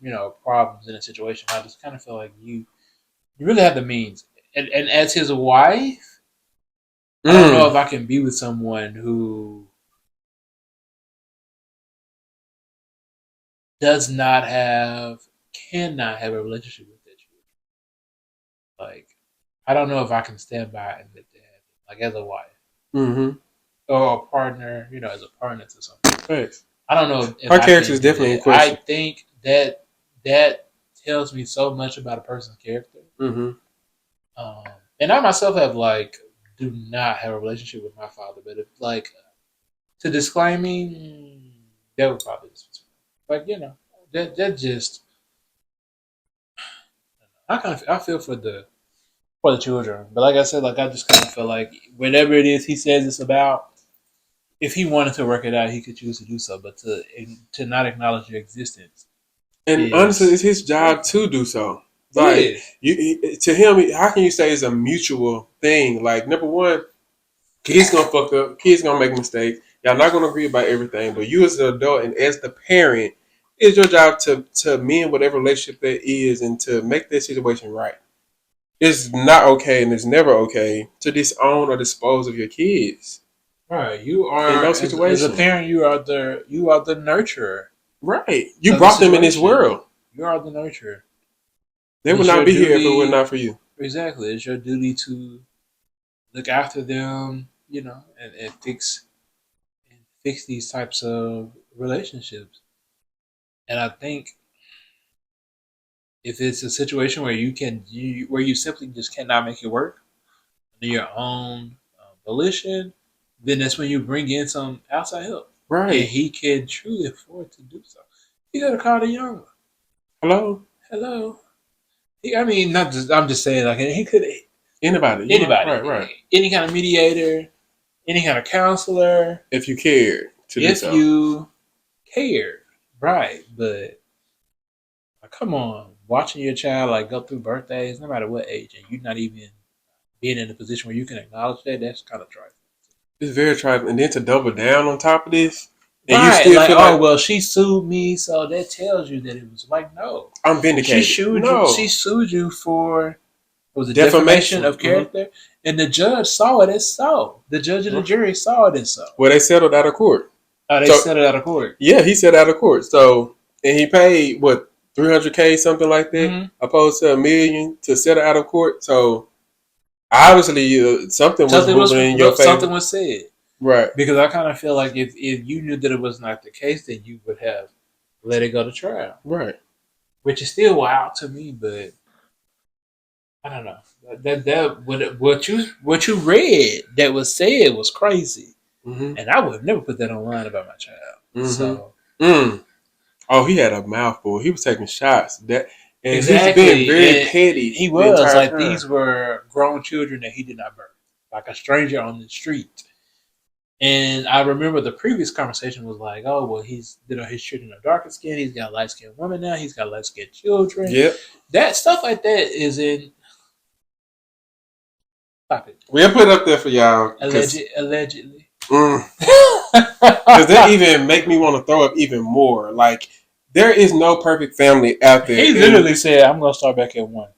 problems in a situation. I just kind of feel like you really have the means. And as his wife, I don't know if I can be with someone who cannot have a relationship with their children. Like, I don't know if I can stand by and let that happen. Like, as a wife. Or a partner, as a partner to something. Right. I don't know if her character is definitely in question. I think that tells me so much about a person's character. And I myself do not have a relationship with my father, but if to disclaim me, that would probably be that just I feel for the children, but like I said, I just kind of feel like whatever it is he says it's about, if he wanted to work it out, he could choose to do so. But to not acknowledge your existence, and honestly, it's his job to do so. Like to him, how can you say it's a mutual thing? Like, number one, kids gonna fuck up, kids gonna make mistakes. Y'all not gonna agree about everything, but you as an adult and as the parent, it's your job to mend whatever relationship that is and to make that situation right. It's not okay and it's never okay to disown or dispose of your kids Right. You in are those as a situations. parent, you are the nurturer Right. You of the brought them in this situation. world. You are the nurturer. They And would it's not your be here if it were duty not for you. exactly. It's your duty to look after them, and fix these types of relationships. And I think if it's a situation where where you simply just cannot make it work under your own volition, then that's when you bring in some outside help, and Right. he can truly afford to do so. You got to call the young one. Hello? Hello. I mean, not just. I'm just saying, like he could Anybody, anybody, right, right. any kind of mediator, any kind of counselor, If you cared to do if so. you care, right? But like, come on, watching your child like go through birthdays, no matter what age, and you not even being in a position where you can acknowledge that's kind of trifling. It's very trifling. And then to double down on top of this, and you Right, still like, feel oh like well, she sued me, so that tells you that it was like no. I'm She vindicated. sued you. No. She sued you for was it defamation Defamation. of character, and the judge saw it as so. The judge and the jury saw it as so. Well, they settled out of court. Oh, they So settled out of court. yeah, he settled out of court. So and he paid what 300K something like that, Mm-hmm. opposed to $1 million to settle out of court. So obviously something was moving in your Something favor, was said right? because I kind of feel like if you knew that it was not the case, then you would have let it go to trial, Right. which is still wild to me. But I don't know that what you read that was said was crazy, Mm-hmm. and I would never put that online about my child. So Mm-hmm. Mm. Oh, he had a mouthful. He was taking shots. That and he was being exactly, very and petty he the was entire like time. these were grown children that he did not birth, like a stranger on the street. And I remember the previous conversation was like, oh well, his children are darker skinned. He's got light skinned women now. He's got light skinned children. Yep. That stuff like that is in. Stop it. We'll put it up there for y'all because Allegedly. that even make me want to throw up even more. Like there is no perfect family out there. He literally said, "I'm gonna start back at one."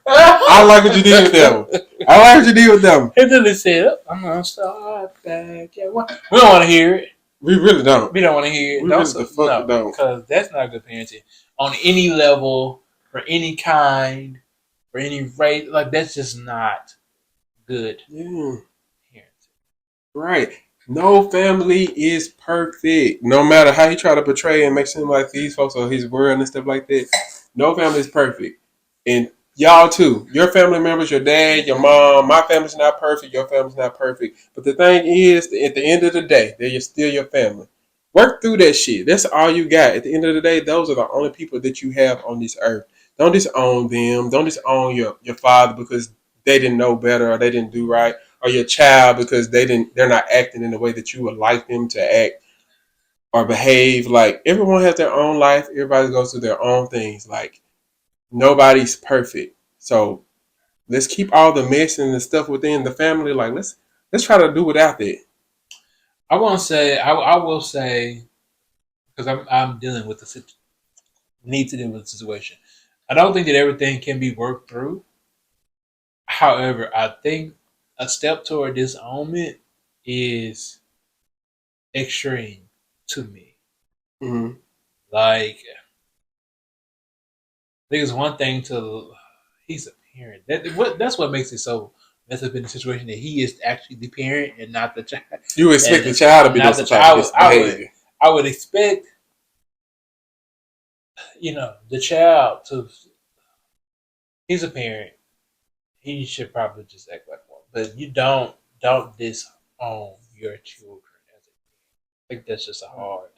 I like what you did with them. I like what you did with them. He literally said, "I'm gonna start back at one." We don't want to hear it. We really don't. We don't want to hear it. We really the fuck don't. Because that's not good parenting on any level, for any kind, for any rate. Like that's just not good Yeah. parenting. Right. No family is perfect. No matter how he try to portray and make seem like these folks are his world and stuff like that. No family is perfect. And y'all too. Your family members, your dad, your mom, my family's not perfect, your family's not perfect. But the thing is, at the end of the day, they're still your family. Work through that shit. That's all you got. At the end of the day, those are the only people that you have on this earth. Don't disown them. Don't disown your father because they didn't know better or they didn't do right, or your child because they're not acting in the way that you would like them to act or behave. Like everyone has their own life. Everybody goes through their own things. Like nobody's perfect. So let's keep all the mess and the stuff within the family. Like let's try to do without that. I want to say, I will say, because I'm dealing with need to deal with the situation. I don't think that everything can be worked through. However, I think a step toward disownment is extreme to me. Mm-hmm. Like, I think it's one thing to he's a parent. That's what makes it so messed up in the situation that he is actually the parent and not the child. You expect the And child to be doing not the some type of child. behavior. I would expect the child to. He's a parent. He should probably just act like one. But you don't disown your children as a parent. I think that's just a hard.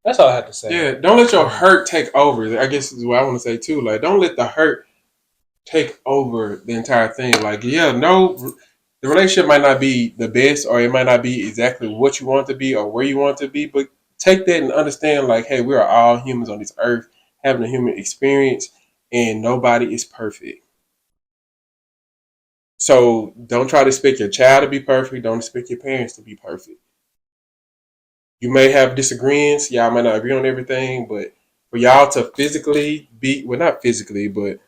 That's all I have to say. Yeah, don't let your hurt take over. I guess is what I want to say too. Like, don't let the hurt take over the entire thing. Like, yeah, no, the relationship might not be the best, or it might not be exactly what you want it to be or where you want it to be. But take that and understand, like, hey, we are all humans on this earth having a human experience, and nobody is perfect. So don't try to expect your child to be perfect. Don't expect your parents to be perfect. You may have disagreements. Y'all might not agree on everything, but for y'all to physically be, well, not physically, but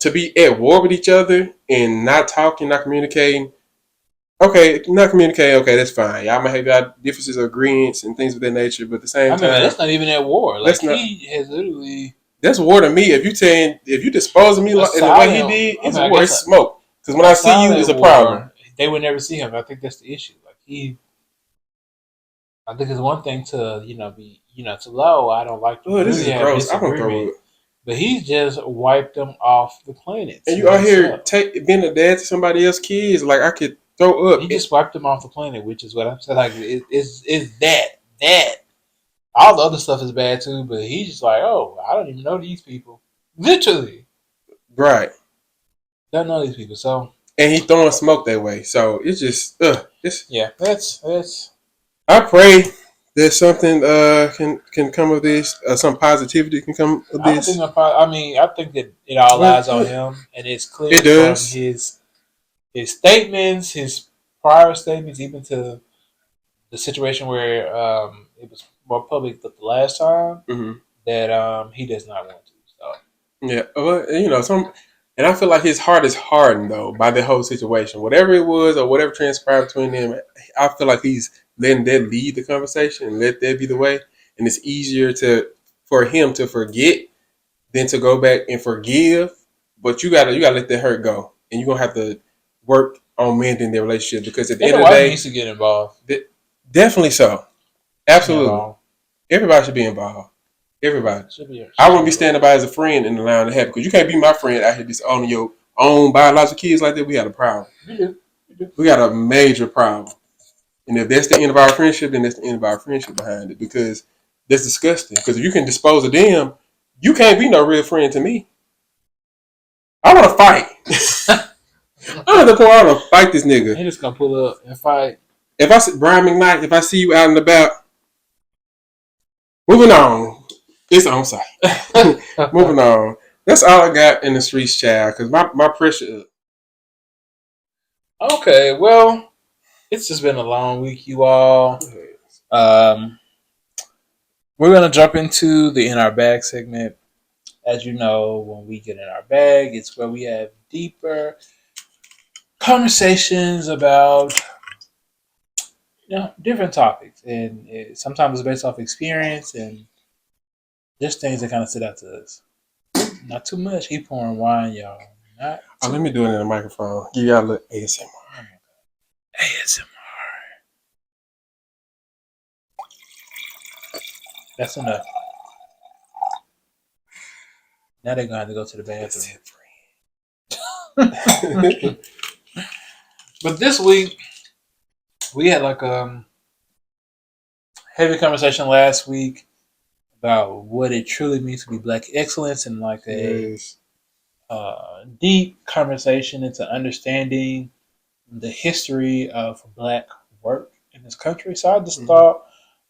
to be at war with each other and not talking, not communicating. Okay, not communicating. Okay, that's fine. Y'all might have got differences or agreements and things of that nature, but at the same I mean, man, time, that's not even at war. Like let's not. he has literally That's war to me. If you dispose of me a in the way he silent. did, I it's mean, I war. guess It's smoke. Because when a I see you, it's silent a problem. war. They would never see him. I think that's the issue. Like he, I think it's one thing to be to low. I don't like you. Oh, this Really is have gross. I want to throw disagreement, up. but he's just wiped them off the planet And to you out here himself. being a dad to somebody else's kids, like I could throw up. He just wiped them off the planet, which is what I'm saying. Like it's that. All the other stuff is bad too, but he's just like, oh, I don't even know these people. Literally, Right. don't know these people. So And he throwing smoke that way. So it's just, it's. yeah, that's. I pray that something can come of this. Some positivity can come of I don't think this. I'm I mean, I think that it all But lies on him, and it's it clear from does. his statements, his prior statements, even to the situation where it was more public the last time Hmm. that he does not want to. So Yeah. Well, some. And I feel like his heart is hardened though by the whole situation. Whatever it was or whatever transpired between them, I feel like he's letting that lead the conversation and let that be the way. And it's easier for him to forget than to go back and forgive. But you gotta let that hurt go, and you're gonna have to work on mending their relationship because at the and end the of the wife day, needs to get involved. definitely so. Should be Absolutely, involved. everybody should be involved. Everybody. She I should wouldn't be be involved. standing by as a friend and allowing it to happen because you can't be my friend out here disowning your own biological kids like that. We got a problem. You do. You do. We got a major problem. And if that's the end of our friendship, then that's the end of our friendship behind it because that's disgusting. Because if you can dispose of them, you can't be no real friend to me. I want to fight. I'm at the point I want to fight this nigga. He just gonna pull up and fight. If I see Brian McKnight, if I see you out and about, moving on. It's on site. Moving on. That's all I got in the streets, child. Because my pressure. Okay, well, it's just been a long week, you all. Um, we're gonna jump into the in our bag segment. As you know, when we get in our bag, it's where we have deeper conversations about different topics, and sometimes it's based off experience and just things that kind of stood out to us. Not too much. He pouring wine, y'all. Not Oh, too let me do it in the microphone. Give y'all a little ASMR. ASMR. That's enough. Now they're gonna have to go to the That's bathroom. it, friend. But this week we had like heavy conversation last week about what it truly means to be black excellence and like a Yes. deep conversation into understanding the history of black work in this country. So I just Mhm. thought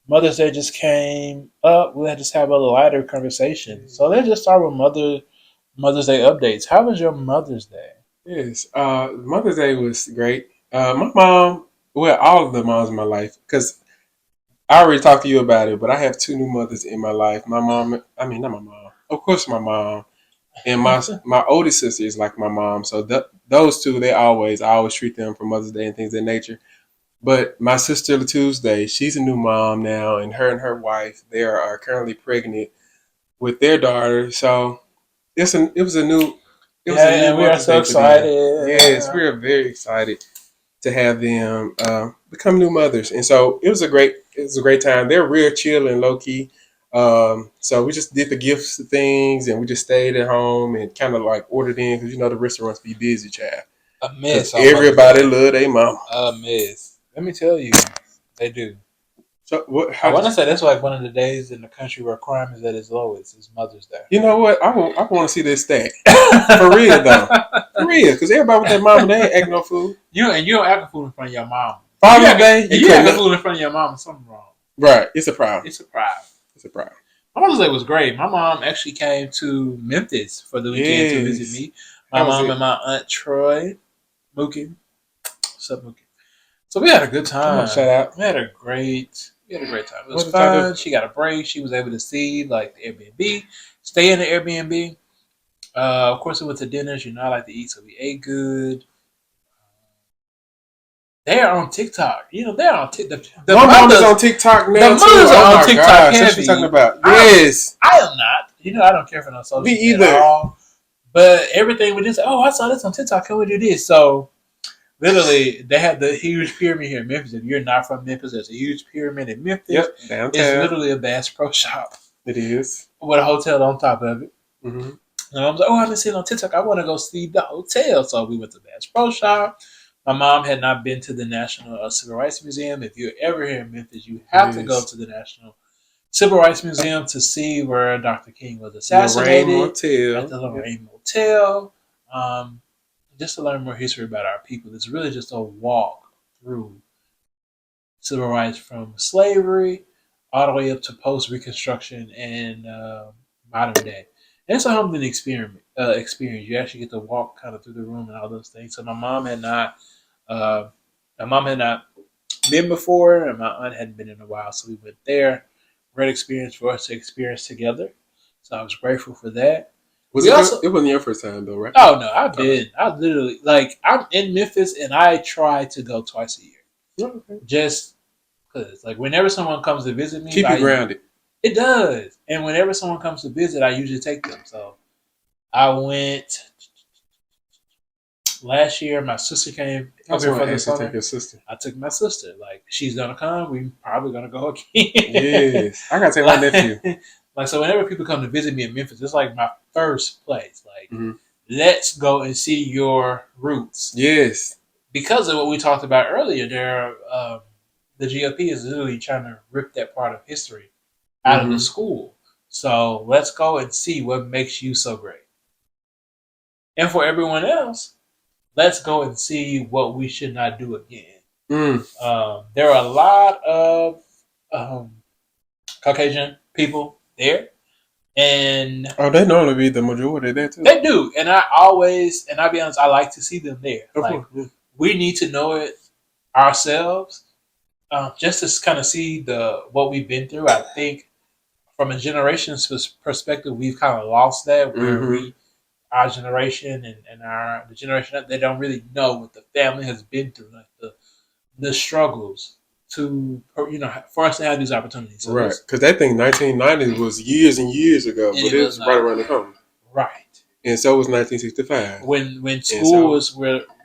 Mother's Day just came up. We'll just have a lighter conversation. So let's just start with Mother's Day updates. How was your Mother's Day? Yes. Mother's Day was great. My mom, well, all of the moms in my life, because I already talked to you about it, but I have two new mothers in my life. My mom, I mean, not my mom, of course, my mom, and my oldest sister is like my mom. So those two, I always treat them for Mother's Day and things of that nature. But my sister Tuesday, she's a new mom now, and her wife, they are currently pregnant with their daughter. So it was a Yeah, new and we are Mother's so Day for them. Yes, excited. we are very excited to have them become new mothers, and so it was a great time. They're real chill and low key. So we just did the gifts things, and we just stayed at home and kind of like ordered in because the restaurants be busy, child. A Because miss on Mother's everybody Day. love their mama. A miss. Let me tell you, they do. So what? I How want did to say that's like one of the days in the country where crime is at its lowest. Is Mother's Day. you know what? I want to see this stat for real though, for real. Because everybody with their mama, they ain't acting no fool. You don't act a fool in front of your mom. Father's Day, If you you act couldn't. a fool in front of your mom, something wrong. Right, it's a problem. It's a problem. It's a problem. My Mother's Day was great. My mom actually came to Memphis for the weekend to visit Yes. me. My How was mom it? and my aunt Troy. Mookie. What's up, Mookie? So we had a good Come on, time. shout out. We had a great time. It was What did y'all do? fun. She got a break. She was able to see like the Airbnb, stay in the Airbnb. Of course, we went to dinners. You know, I like to eat, so we ate good. They're on TikTok. You know, they're on TikTok. My mom is on TikTok now. The mothers too. are Oh on my TikTok gosh, that's what heavy. you talking about? Yes. I am not. You know, I don't care for no social Me media either. at all. But everything we just, oh, I saw this on TikTok. Can we do this? So literally, they had the huge pyramid here in Memphis. If you're not from Memphis, there's a huge pyramid in Memphis. Yep, downtown. It's literally a Bass Pro Shop. It is. With a hotel on top of it. Mm-hmm. And I was like, oh, I've been seeing on TikTok. I want to go see the hotel. So we went to Bass Pro Shop. My mom had not been to the National Civil Rights Museum. If you're ever here in Memphis, you have to go to the National Civil Rights Museum to see where Dr. King was assassinated. At the Lorraine Motel. Just to learn more history about our people. It's really just a walk through civil rights from slavery all the way up to post-Reconstruction and modern day. And it's a humbling experience. You actually get to walk kind of through the room and all those things. So my mom had not been before, and my aunt hadn't been in a while, so we went there. Great experience for us to experience together. So I was grateful for that. It wasn't your first time though, right? Oh no, I've been. I literally I'm in Memphis, and I try to go twice a year. Okay. Just because, like, whenever someone comes to visit me, keep you grounded. It does, and whenever someone comes to visit, I usually take them. So I went last year. My sister came over here for the summer. Take your sister. I took my sister. Like, she's gonna come. We probably gonna go again. Yes, I gotta take my nephew. Like, so whenever people come to visit me in Memphis, it's like my first place. Like, let's go and see your roots. Yes, because of what we talked about earlier. The GOP is literally trying to rip that part of history out of the school. So let's go and see what makes you so great. And for everyone else, let's go and see what we should not do again. There are a lot of Caucasian people there. And they normally be the majority there too. They do. And I'll be honest, I like to see them there. We need to know it ourselves. Just to kind of see what we've been through. I think from a generation's perspective, we've kind of lost that, where our generation and the generation that they don't really know what the family has been through, like the struggles for us to have these opportunities. So right, because that thing 1990 was years and years ago, but it was right around the corner. Right, and so was 1965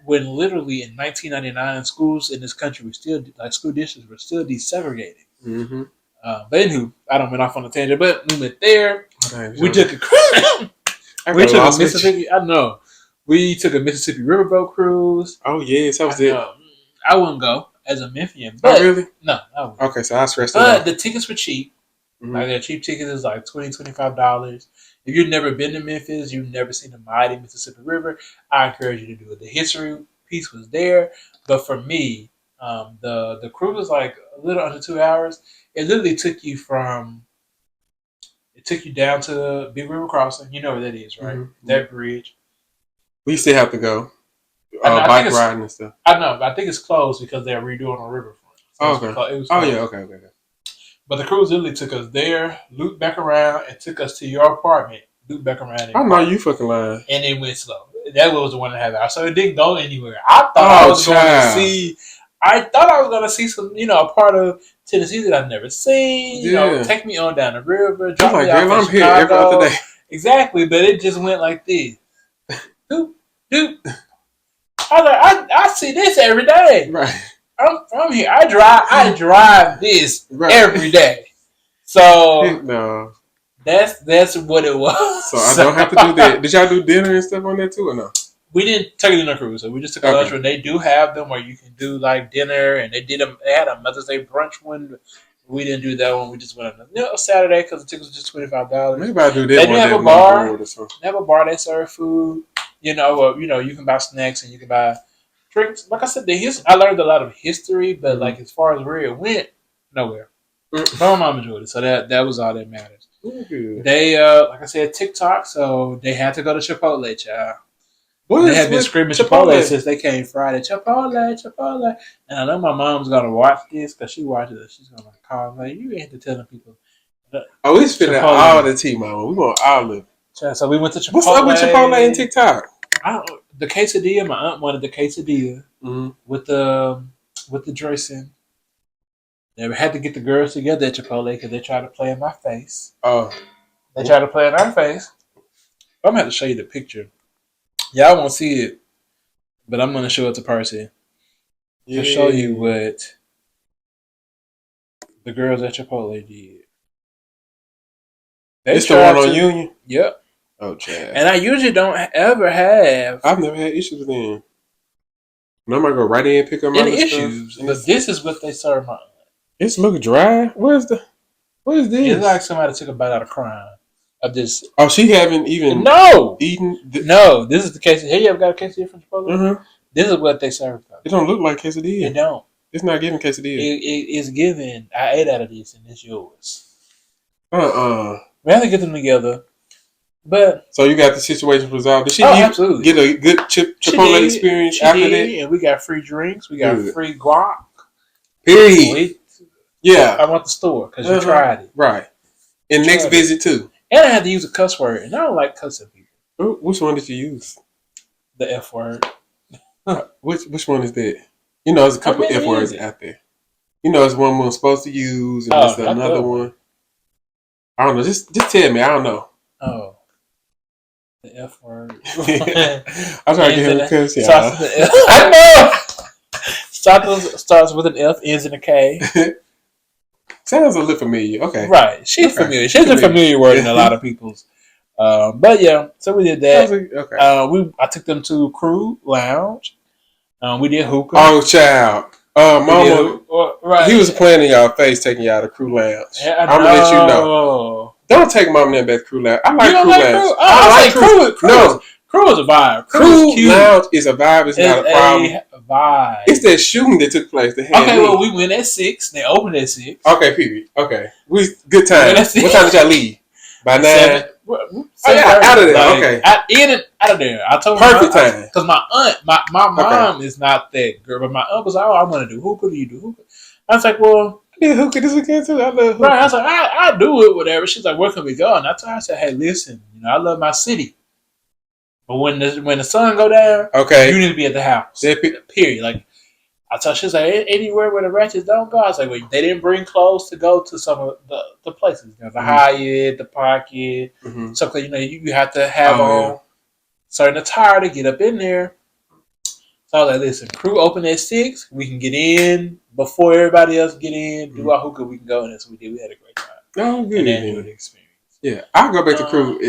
when literally in 1999 schools in this country were still, like, school districts were still desegregating. But anywho, I don't went off on a tangent, but we went there. We took a Mississippi. I know. We took a Mississippi riverboat cruise. Oh yes, that was it. I wouldn't go as a Memphian. But really? No. I wouldn't. Okay, so I stressed it But out. the tickets were cheap. Like, their cheap tickets is like $20, $25. If you've never been to Memphis, you've never seen the mighty Mississippi River, I encourage you to do it. The history piece was there, but for me, the cruise was like a little under 2 hours. It literally took you down to Big River Crossing. You know where that is, right? That bridge. We still have to go. Bike riding and stuff. I know, but I think it's closed because they're redoing the riverfront. So okay. Okay. But the cruise literally took us there, looped back around, and took us to your apartment, looped back around. I know you fucking lying. And it went slow. That was the 1.5 hours. So it didn't go anywhere. I thought I was going to see some, a part of Tennessee that I've never seen. Take me on down the river. Drop me off in Chicago. Here every other day. Exactly, but it just went like this. Doop, doop. I was like, I see this every day. Right. I'm from here. I drive this every day. So no. That's what it was. So I don't have to do that. Did y'all do dinner and stuff on that too, or no? We didn't take a dinner cruise, so we just took a lunch one. They do have them where you can do like dinner, and they had a Mother's Day brunch one. But we didn't do that one. We just went on Saturday because the tickets was just $25. Maybe I do that. They do have a bar. They have a bar. They serve food. You can buy snacks and you can buy drinks. Like I said, I learned a lot of history, but like as far as where it went, nowhere. But my mom enjoyed it, so that was all that matters. Good. They like I said, TikTok, so they had to go to Chipotle, child. They have been screaming Chipotle since they came Friday. Chipotle. And I know my mom's gonna watch this because she watches it. She's gonna call me. Like, you ain't to telling people. Oh, we spending all the tea, mama. We want all of it. So we went to Chipotle. What's up with Chipotle and TikTok? The quesadilla. My aunt wanted the quesadilla with the dressing. They had to get the girls together at Chipotle because they tried to play in my face. Oh, they tried to play in our face. I'm gonna have to show you the picture. Y'all won't see it, but I'm gonna show it to Percy to show you what the girls at Chipotle did. It's the one on Union? Yep. Oh, Chad. And I usually don't ever have. I've never had issues with them. And I might go right in and pick up my issues. Stuff. But this is what they serve my. It's looking dry. What is this? It's like somebody took a bite out of crime. Of this. Oh, she haven't even eaten. No, this is the quesadilla. Have you ever got a quesadilla from Chipotle? Mm-hmm. This is what they serve. It don't look like quesadilla. It don't. It's not giving quesadilla. It's giving. I ate out of this, and it's yours. We have to get them together. But so you got the situation resolved. Did she absolutely get a good Chipotle experience after that? And we got free drinks. We got free guac. Period. I went to the store because you tried it. Right. And next visit too. And I had to use a cuss word, and I don't like cussing people. Which one did you use? The F word. Which one is that? You know, there's a couple F words out there. You know, there's one we're supposed to use, and there's another one. I don't know. Just tell me. I don't know. Oh. The F word. I'm trying to get him to cuss, y'all. I know. Starts with an F, ends in a K. Sounds a little familiar. Okay. Right. She's familiar. She's a familiar word in a lot of people's. But yeah, so we did that. Okay. I took them to Crew Lounge. We did hookah. Oh, child. Mama. Right. He was playing in y'all face taking y'all to Crew Lounge. Yeah, I'm gonna let you know. Don't take Mom and back to Crew Lounge. I like Crew Lounge. I like Crew. No. Crew is a vibe. Crew Lounge is a vibe. It's not a problem. A vibe. It's that shooting that took place. Well, we went at 6. They opened at 6. Okay, period. Okay, good time. What time did y'all leave? By 9. 7. Out of there. Okay, out of there. I told perfect time because my aunt, my mom is not that girl, but my aunt was like, "Oh, I want to do hookah. Do you do hookah?" I was like, "Well, I did hookah this weekend too. I love hookah." Right. I was like, I do it, whatever. She's like, "Where can we go?" And I told her, I said, "Hey, listen, I love my city. But when the sun go down, you need to be at the house. Period. Like I told her, she's like, anywhere where the ratchets don't go. I was like, well, they didn't bring clothes to go to some of the places. The Hyatt, the Pocket. So you have to have on certain attire to get up in there. So I was like, listen, Crew open at 6. We can get in before everybody else get in. Do our hookah. We can go in. That's what we did. We had a great time. Oh, good. And then the experience. Yeah, I'll go back to Crew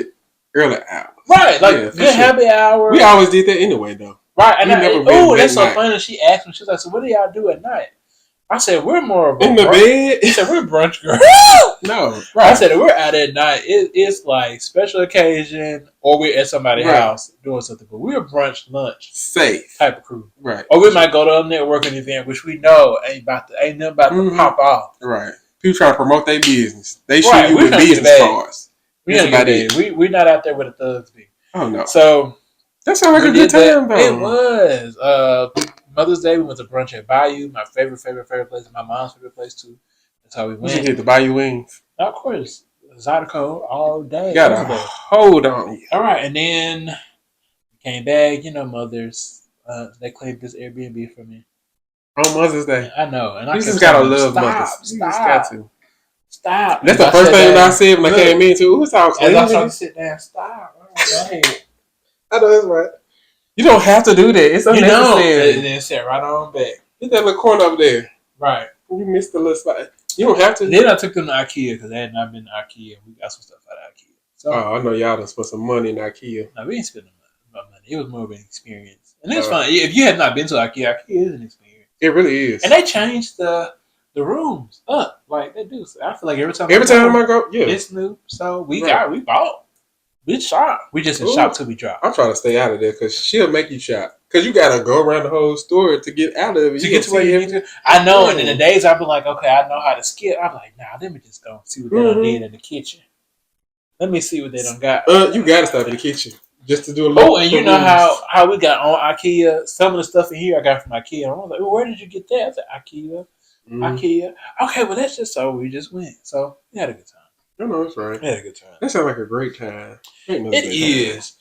early hours. Right, like good happy hour. We always did that anyway, though. Right, and that's so funny. She asked me, she's like, "So what do y'all do at night?" I said, "We're more of in the bed." She said, "We're brunch girls." No, right. I said, "We're out at night. It's like special occasion, or we're at somebody's house doing something. But we're brunch, lunch, safe type of crew, right? Or we might go to a networking event, which we know ain't nothing about to pop off, right? People trying to promote their business. They shoot you with business cards. We're not out there with the thugs be. Oh no. So that sounds like a good time, though. It was. Mother's Day, we went to brunch at Bayou, my favorite place, and my mom's favorite place too. That's how we went. You get the Bayou wings. Of course. Zydeco all day. Gotta hold on. All right, and then we came back, mothers. They claimed this Airbnb for me. On Mother's Day. I know. And you just gotta love mothers. You just got to. Stop. That's the first thing I said when I came in too. It's all clean. I was trying to sit down. Stop. I know that's right. You don't have to do that. It's unnecessary. And then sit right on back. Get that little corner over there. Right. You missed the little spot. You don't have to. Then I took them to IKEA because they had not been to IKEA. We got some stuff out of IKEA. So, I know y'all done spent some money in IKEA. No, we didn't spend money. It was more of an experience. And it's fun. If you have not been to IKEA is an experience. It really is. And they changed the rooms up. Like they do. So I feel like every time I go, it's new. So we bought. We shop. We just shop till we drop. I'm trying to stay out of there because she'll make you shop. Because you got to go around the whole store to get out of it. To get to where you need to. I know. And in the days I've been like, okay, I know how to skip. I'm like, nah, let me just go see what they done did in the kitchen. Let me see what they done got. You got to stop in the kitchen. just to do a Oh, little and you know peruse. how we got on IKEA. Some of the stuff in here I got from IKEA. And I was like, well, where did you get that? I said IKEA. Mm. IKEA. Okay, well that's just so we just went. So we had a good time. I know that's right. We had a good time. That sounds like a great time. Great Mother's It Day time. is.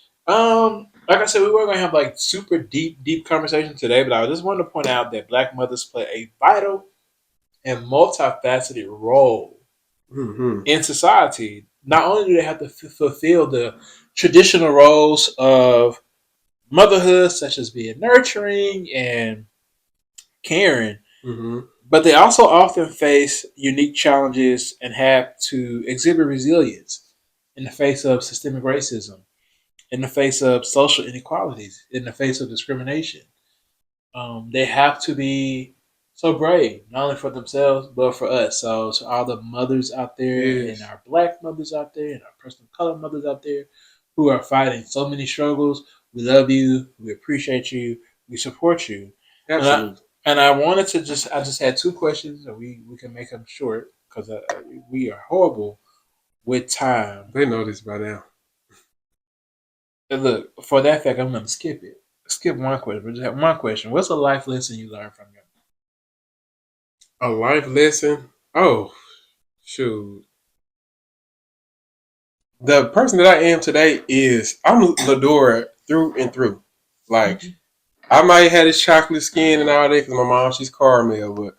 Like I said, we were gonna have like super deep conversation today, but I just wanted to point out that Black mothers play a vital and multifaceted role Mm-hmm. in society. Not only do they have to fulfill the traditional roles of motherhood, such as being nurturing and caring, Mm-hmm. but they also often face unique challenges and have to exhibit resilience in the face of systemic racism, in the face of social inequalities, in the face of discrimination. They have to be so brave, not only for themselves, but for us. So, to all the mothers out there, and Yes. our Black mothers out there, and our person of color mothers out there who are fighting so many struggles, we love you, we appreciate you, we support you. And I, Absolutely. and I wanted to I just had two questions, and we can make them short because we are horrible with time. They know this by now. And look, for that fact, I'm going to skip it. Skip one question. But just have one question. What's a life lesson you learned from your A life lesson. Oh, shoot. The person that I am today is I'm Ladora through and through. Like mom? I might have this chocolate skin and all that because my mom she's caramel, but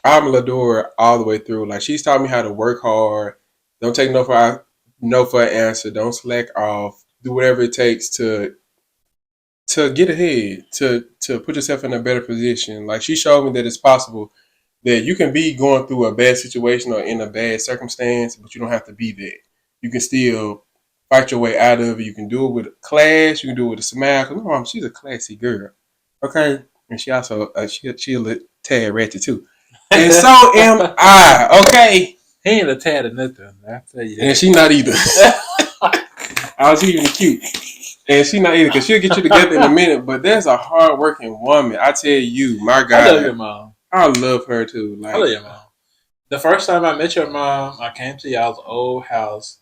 I'm Ladora all the way through. Like she's taught me how to work hard. Don't take no for an answer. Don't slack off. Do whatever it takes to get ahead. To put yourself in a better position. Like she showed me that it's possible that you can be going through a bad situation or in a bad circumstance, but you don't have to be that. You can still fight your way out of it. You can do it with class. You can do it with a smile. Cause my mom, she's a classy girl, okay, and she also she a little tad ratchet too, and so am I, okay. He ain't a tad of nothing. I tell you And that. she not either. I was even cute, and she not either because she'll get you together in a minute. But there's a hard working woman. I tell you, my I love your God, mom. I love her too. I love Like your mom. The first time I met your mom, I came to y'all's old house,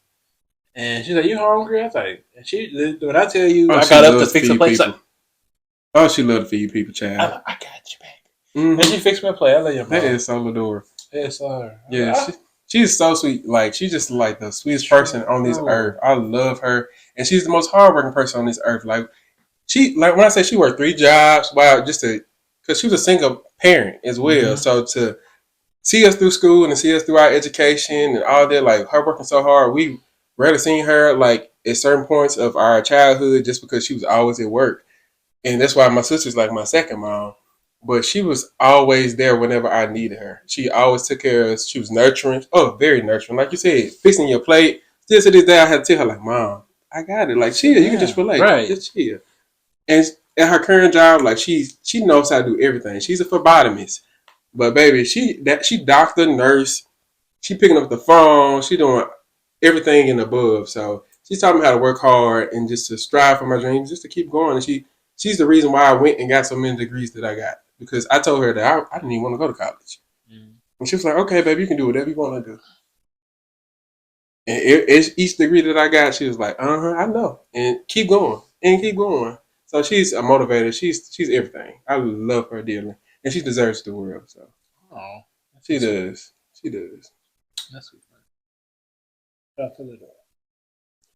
and she's like, "You hungry?" I was like, and she when I tell you, oh, I she got up to loves to fix a feed plate. She's like, people. Oh, she loves to feed people, child. I got you back. And Mm-hmm. she fixed me a plate. I love your That mom. is Salvador. Yes, sir. I was Yeah, like, ah, she's so sweet. Like she's just like the sweetest person on this true. earth. I love her, and she's the most hardworking person on this earth. Like she, like when I say she worked 3 jobs, wow, just to because she was a single parent as well. Mm-hmm. So to see us through school and to see us through our education and all that, like her working so hard, we rarely seen her like at certain points of our childhood just because she was always at work. And that's why my sister's like my second mom. But she was always there whenever I needed her. She always took care of us. She was nurturing. Oh, very nurturing. Like you said, fixing your plate. Still to this day, I had to tell her, like, Mom, I got it. Like, chill. You can just Yeah, relate. right. Just chill. And at her current job, like, she knows how to do everything. She's a phlebotomist. But, baby, she doctor, nurse. She picking up the phone. She doing everything and above. So she's taught me how to work hard and just to strive for my dreams, just to keep going. And she's the reason why I went and got so many degrees that I got because I told her that I didn't even want to go to college, Mm. and she was like, "Okay, baby, you can do whatever you want to do." And each degree that I got, she was like, "Uh huh, I know," and keep going and keep going. So she's a motivator. She's everything. I love her dearly, and she deserves the world. So Oh, she that's sweet. does. She does. That's sweet. Shout out to the door.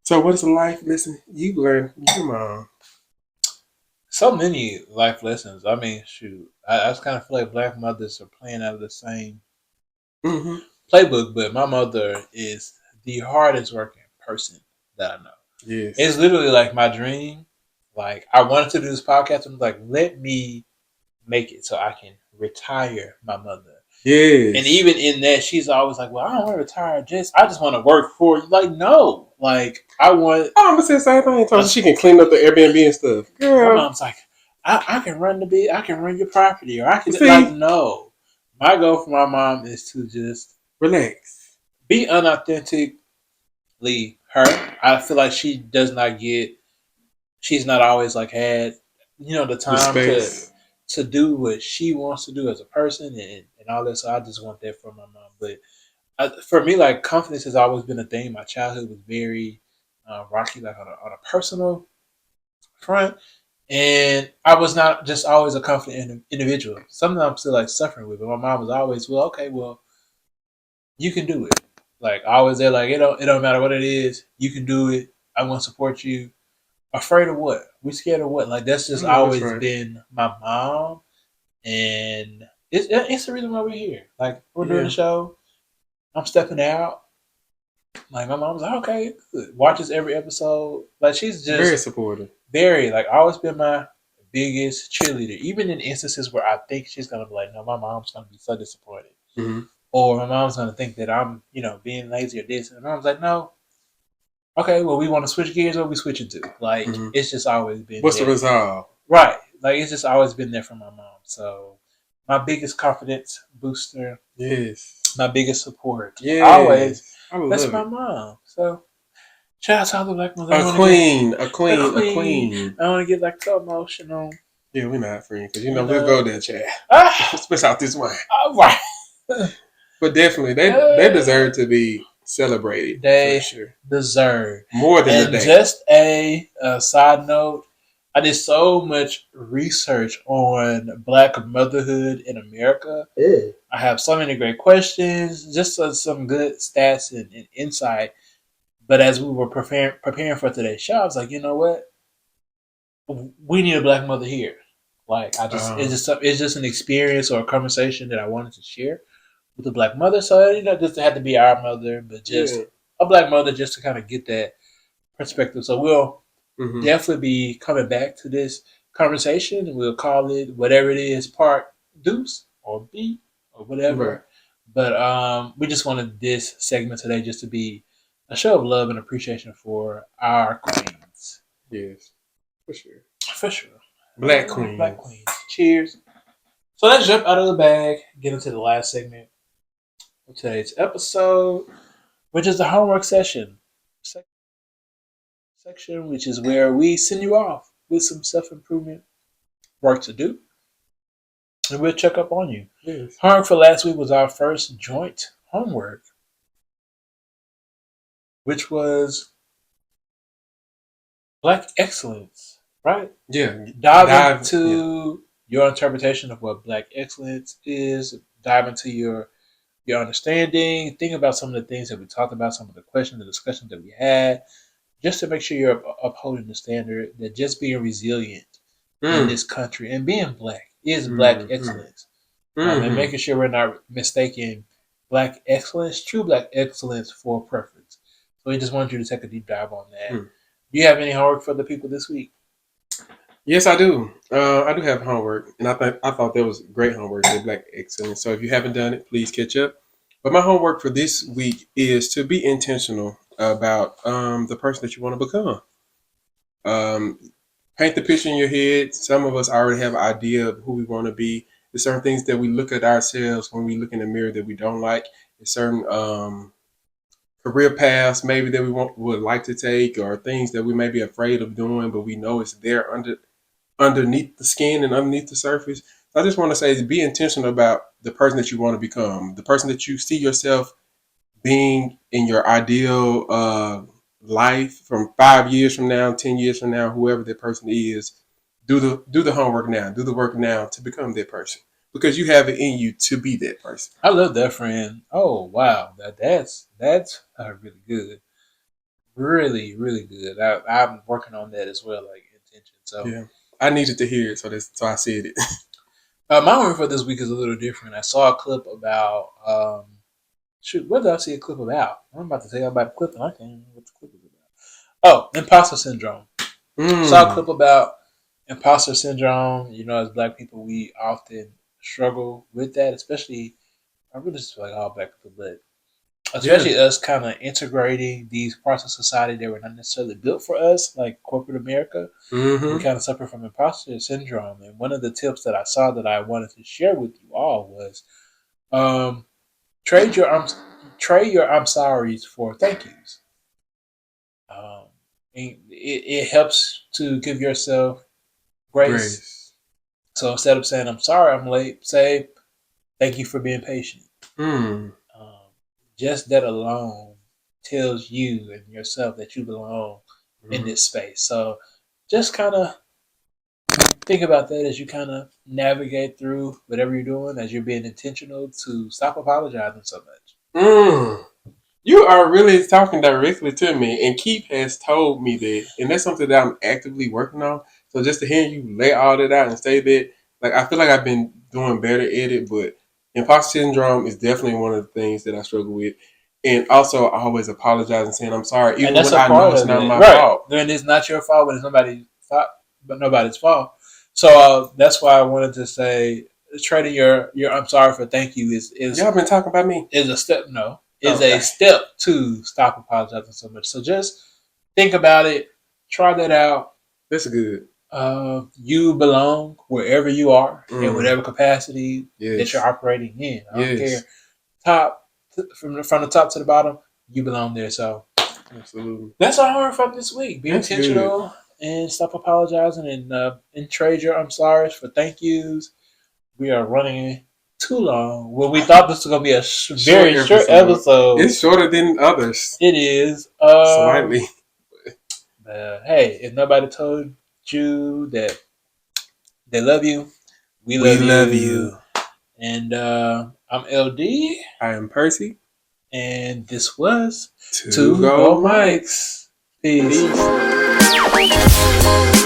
So what is a life lesson you learned from your mom? So many life lessons. I mean, shoot, I just kind of feel like Black mothers are playing out of the same Mm-hmm. playbook, but my mother is the hardest working person that I know. It's Yes. literally like my dream. Like I wanted to do this podcast. I'm like, let me make it so I can retire my mother. And Yes. even in that, she's always like, "Well, I don't want to retire. I just want to work for you." Like, no, like I want. Oh, I'm gonna say the same thing. So A, she can clean up the Airbnb and stuff. my Girl, mom's like, I can run the bit. I can run your property, or I can like see, no. My goal for my mom is to just relax. be unauthentically her. I feel like she does not get. She's not always like had the The time space. to do what she wants to do as a person and all that. So I just want that for my mom. But for me, like confidence has always been a thing. My childhood was very rocky, like on a personal. front. And I was not just always a confident individual. Something I'm still like suffering with. But my mom was always, well, okay, well, you can do it. Like always, they're like, it don't matter what it is, you can do it. I'm gonna support you. Afraid of what? We scared of what? Like that's I just know that's always right. been my mom, and it's the reason why we're here. Like we're doing the Yeah, show. I'm stepping out. Like my mom's like, okay, good. Watches every episode. Like she's very just supportive. very like always been my biggest cheerleader. Even in instances where I think she's gonna be like, no, my mom's gonna be so disappointed, Hmm. or my mom's gonna think that I'm, being lazy or this. And my mom's like, no, okay, well, we want to switch gears, or we switch it to. Like Hmm. it's just always been What's the there, resolve? right? Like it's just always been there for my mom. So my biggest confidence booster, Yes, my biggest support, always. yes, I That's love my it. mom. So shout out to all the black mothers. I A don't want to get queen, a a queen, a queen. queen. I don't want to get like so emotional. Yeah, we're not friends because You we'll go know, there, chat. ah, Spit out this wine. right. But definitely, they deserve to be celebrated for They sure. deserve. More than a And day. just a side note, I did so much research on Black motherhood in America. Mm. I have so many great questions, just some good stats and insight. But as we were preparing for today's show, I was like, you know what? We need a Black mother here. Like I just Uh, it's just an experience or a conversation that I wanted to share with a Black mother. So just had to be our mother, but just yeah. a Black mother, just to kind of get that perspective. So we'll Hmm. definitely be coming back to this conversation. We'll call it whatever it is, part deuce or B or Right. whatever. But we just wanted this segment today just to be a show of love and appreciation for our queens. Yes. For sure. For sure. Black Black queens. queens. Cheers. So let's jump out of the bag, get into the last segment of today's episode, which is the homework section, which is where we send you off with some self improvement work to do, and we'll check up on you. Yes. Homework for last week was our first joint homework, which was Black excellence, right? Yeah. Dive Dive. Yeah. into your interpretation of what Black excellence is. Dive into your understanding. Think about some of the things that we talked about, some of the questions, the discussions that we had, just to make sure you're upholding the standard that just being resilient in Mm. this country and being Black is Black Mm-hmm. excellence. And Mm-hmm. making sure we're not mistaking Black excellence, true Black excellence, for preference. So we just wanted you to take a deep dive on that. Mm. Do you have any homework for the people this week? Yes, I do. I do have homework, and I thought that was great homework. The Black excellence. So if you haven't done it, please catch up. But my homework for this week is to be intentional about the person that you want to become. Um, Paint the picture in your head. Some of us already have an idea of who we want to be. There's certain things that we look at ourselves when we look in the mirror that we don't like. There's certain career paths maybe that would like to take, or things that we may be afraid of doing, but we know it's there underneath the skin and underneath the surface. I just want to say, be intentional about the person that you want to become, the person that you see yourself being in your ideal life from 5 years from now, 10 years from now, whoever that person is. Do the homework now. Do the work now to become that person because you have it in you to be that person. I love that, friend. Oh wow, that's really good, really good. I'm working on that as well, like intention. So Yeah, I needed to hear it, so I said it. my homework for this week is a little different. I saw a clip about shoot, what did I see a clip about? I'm about to tell you about the clip, and I can't remember what the clip is about. Oh, imposter syndrome. Saw a Mm, clip about imposter syndrome. As Black people, we often struggle with that, especially I really just feel like all Black people, but yeah. especially us kind of integrating these parts of society that were not necessarily built for us, like corporate America. We Mm-hmm. kind of suffer from imposter syndrome. And one of the tips that I saw that I wanted to share with you all was um, trade your I'm sorries for thank yous. Um, it helps to give yourself grace. Grace. So instead of saying I'm sorry I'm late, say thank you for being patient. Mm, Um, just that alone tells you and yourself that you belong in mm, this space. So just kind of think about that as you kind of navigate through whatever you're doing, as you're being intentional to stop apologizing so much. Mm. You are really talking directly to me, and Keith has told me that, and that's something that I'm actively working on. So just to hear you lay all that out and say that, like I feel like I've been doing better at it, but imposter syndrome is definitely one of the things that I struggle with. And also, I always apologize and saying I'm sorry, And even that's when a I know part it's of not it, my right? fault. Then it's not your fault, but it's nobody's fault, but nobody's fault. So that's why I wanted to say, trading your I'm sorry for thank you Y'all been talking about me. is a step. No, Oh, is a okay, step to stop apologizing so much. So just think about it, try that out. that's good. You belong wherever you are in Mm, whatever capacity that you're yes, operating in. I don't care yes, top from the top to the bottom. You belong there. So absolutely. that's our horror fuck this week. Be That's good. intentional and stop apologizing and trade your I'm sorry for thank yous. We are running too long. When we thought this was gonna be a Short very short episode. episode, It's shorter than others, it is. slightly. Hey, if nobody told you that they love you, we We love love you. you. And I'm LD, I am Percy. and this was Two Two Gold Gold Mics. Mics. Peace. Peace.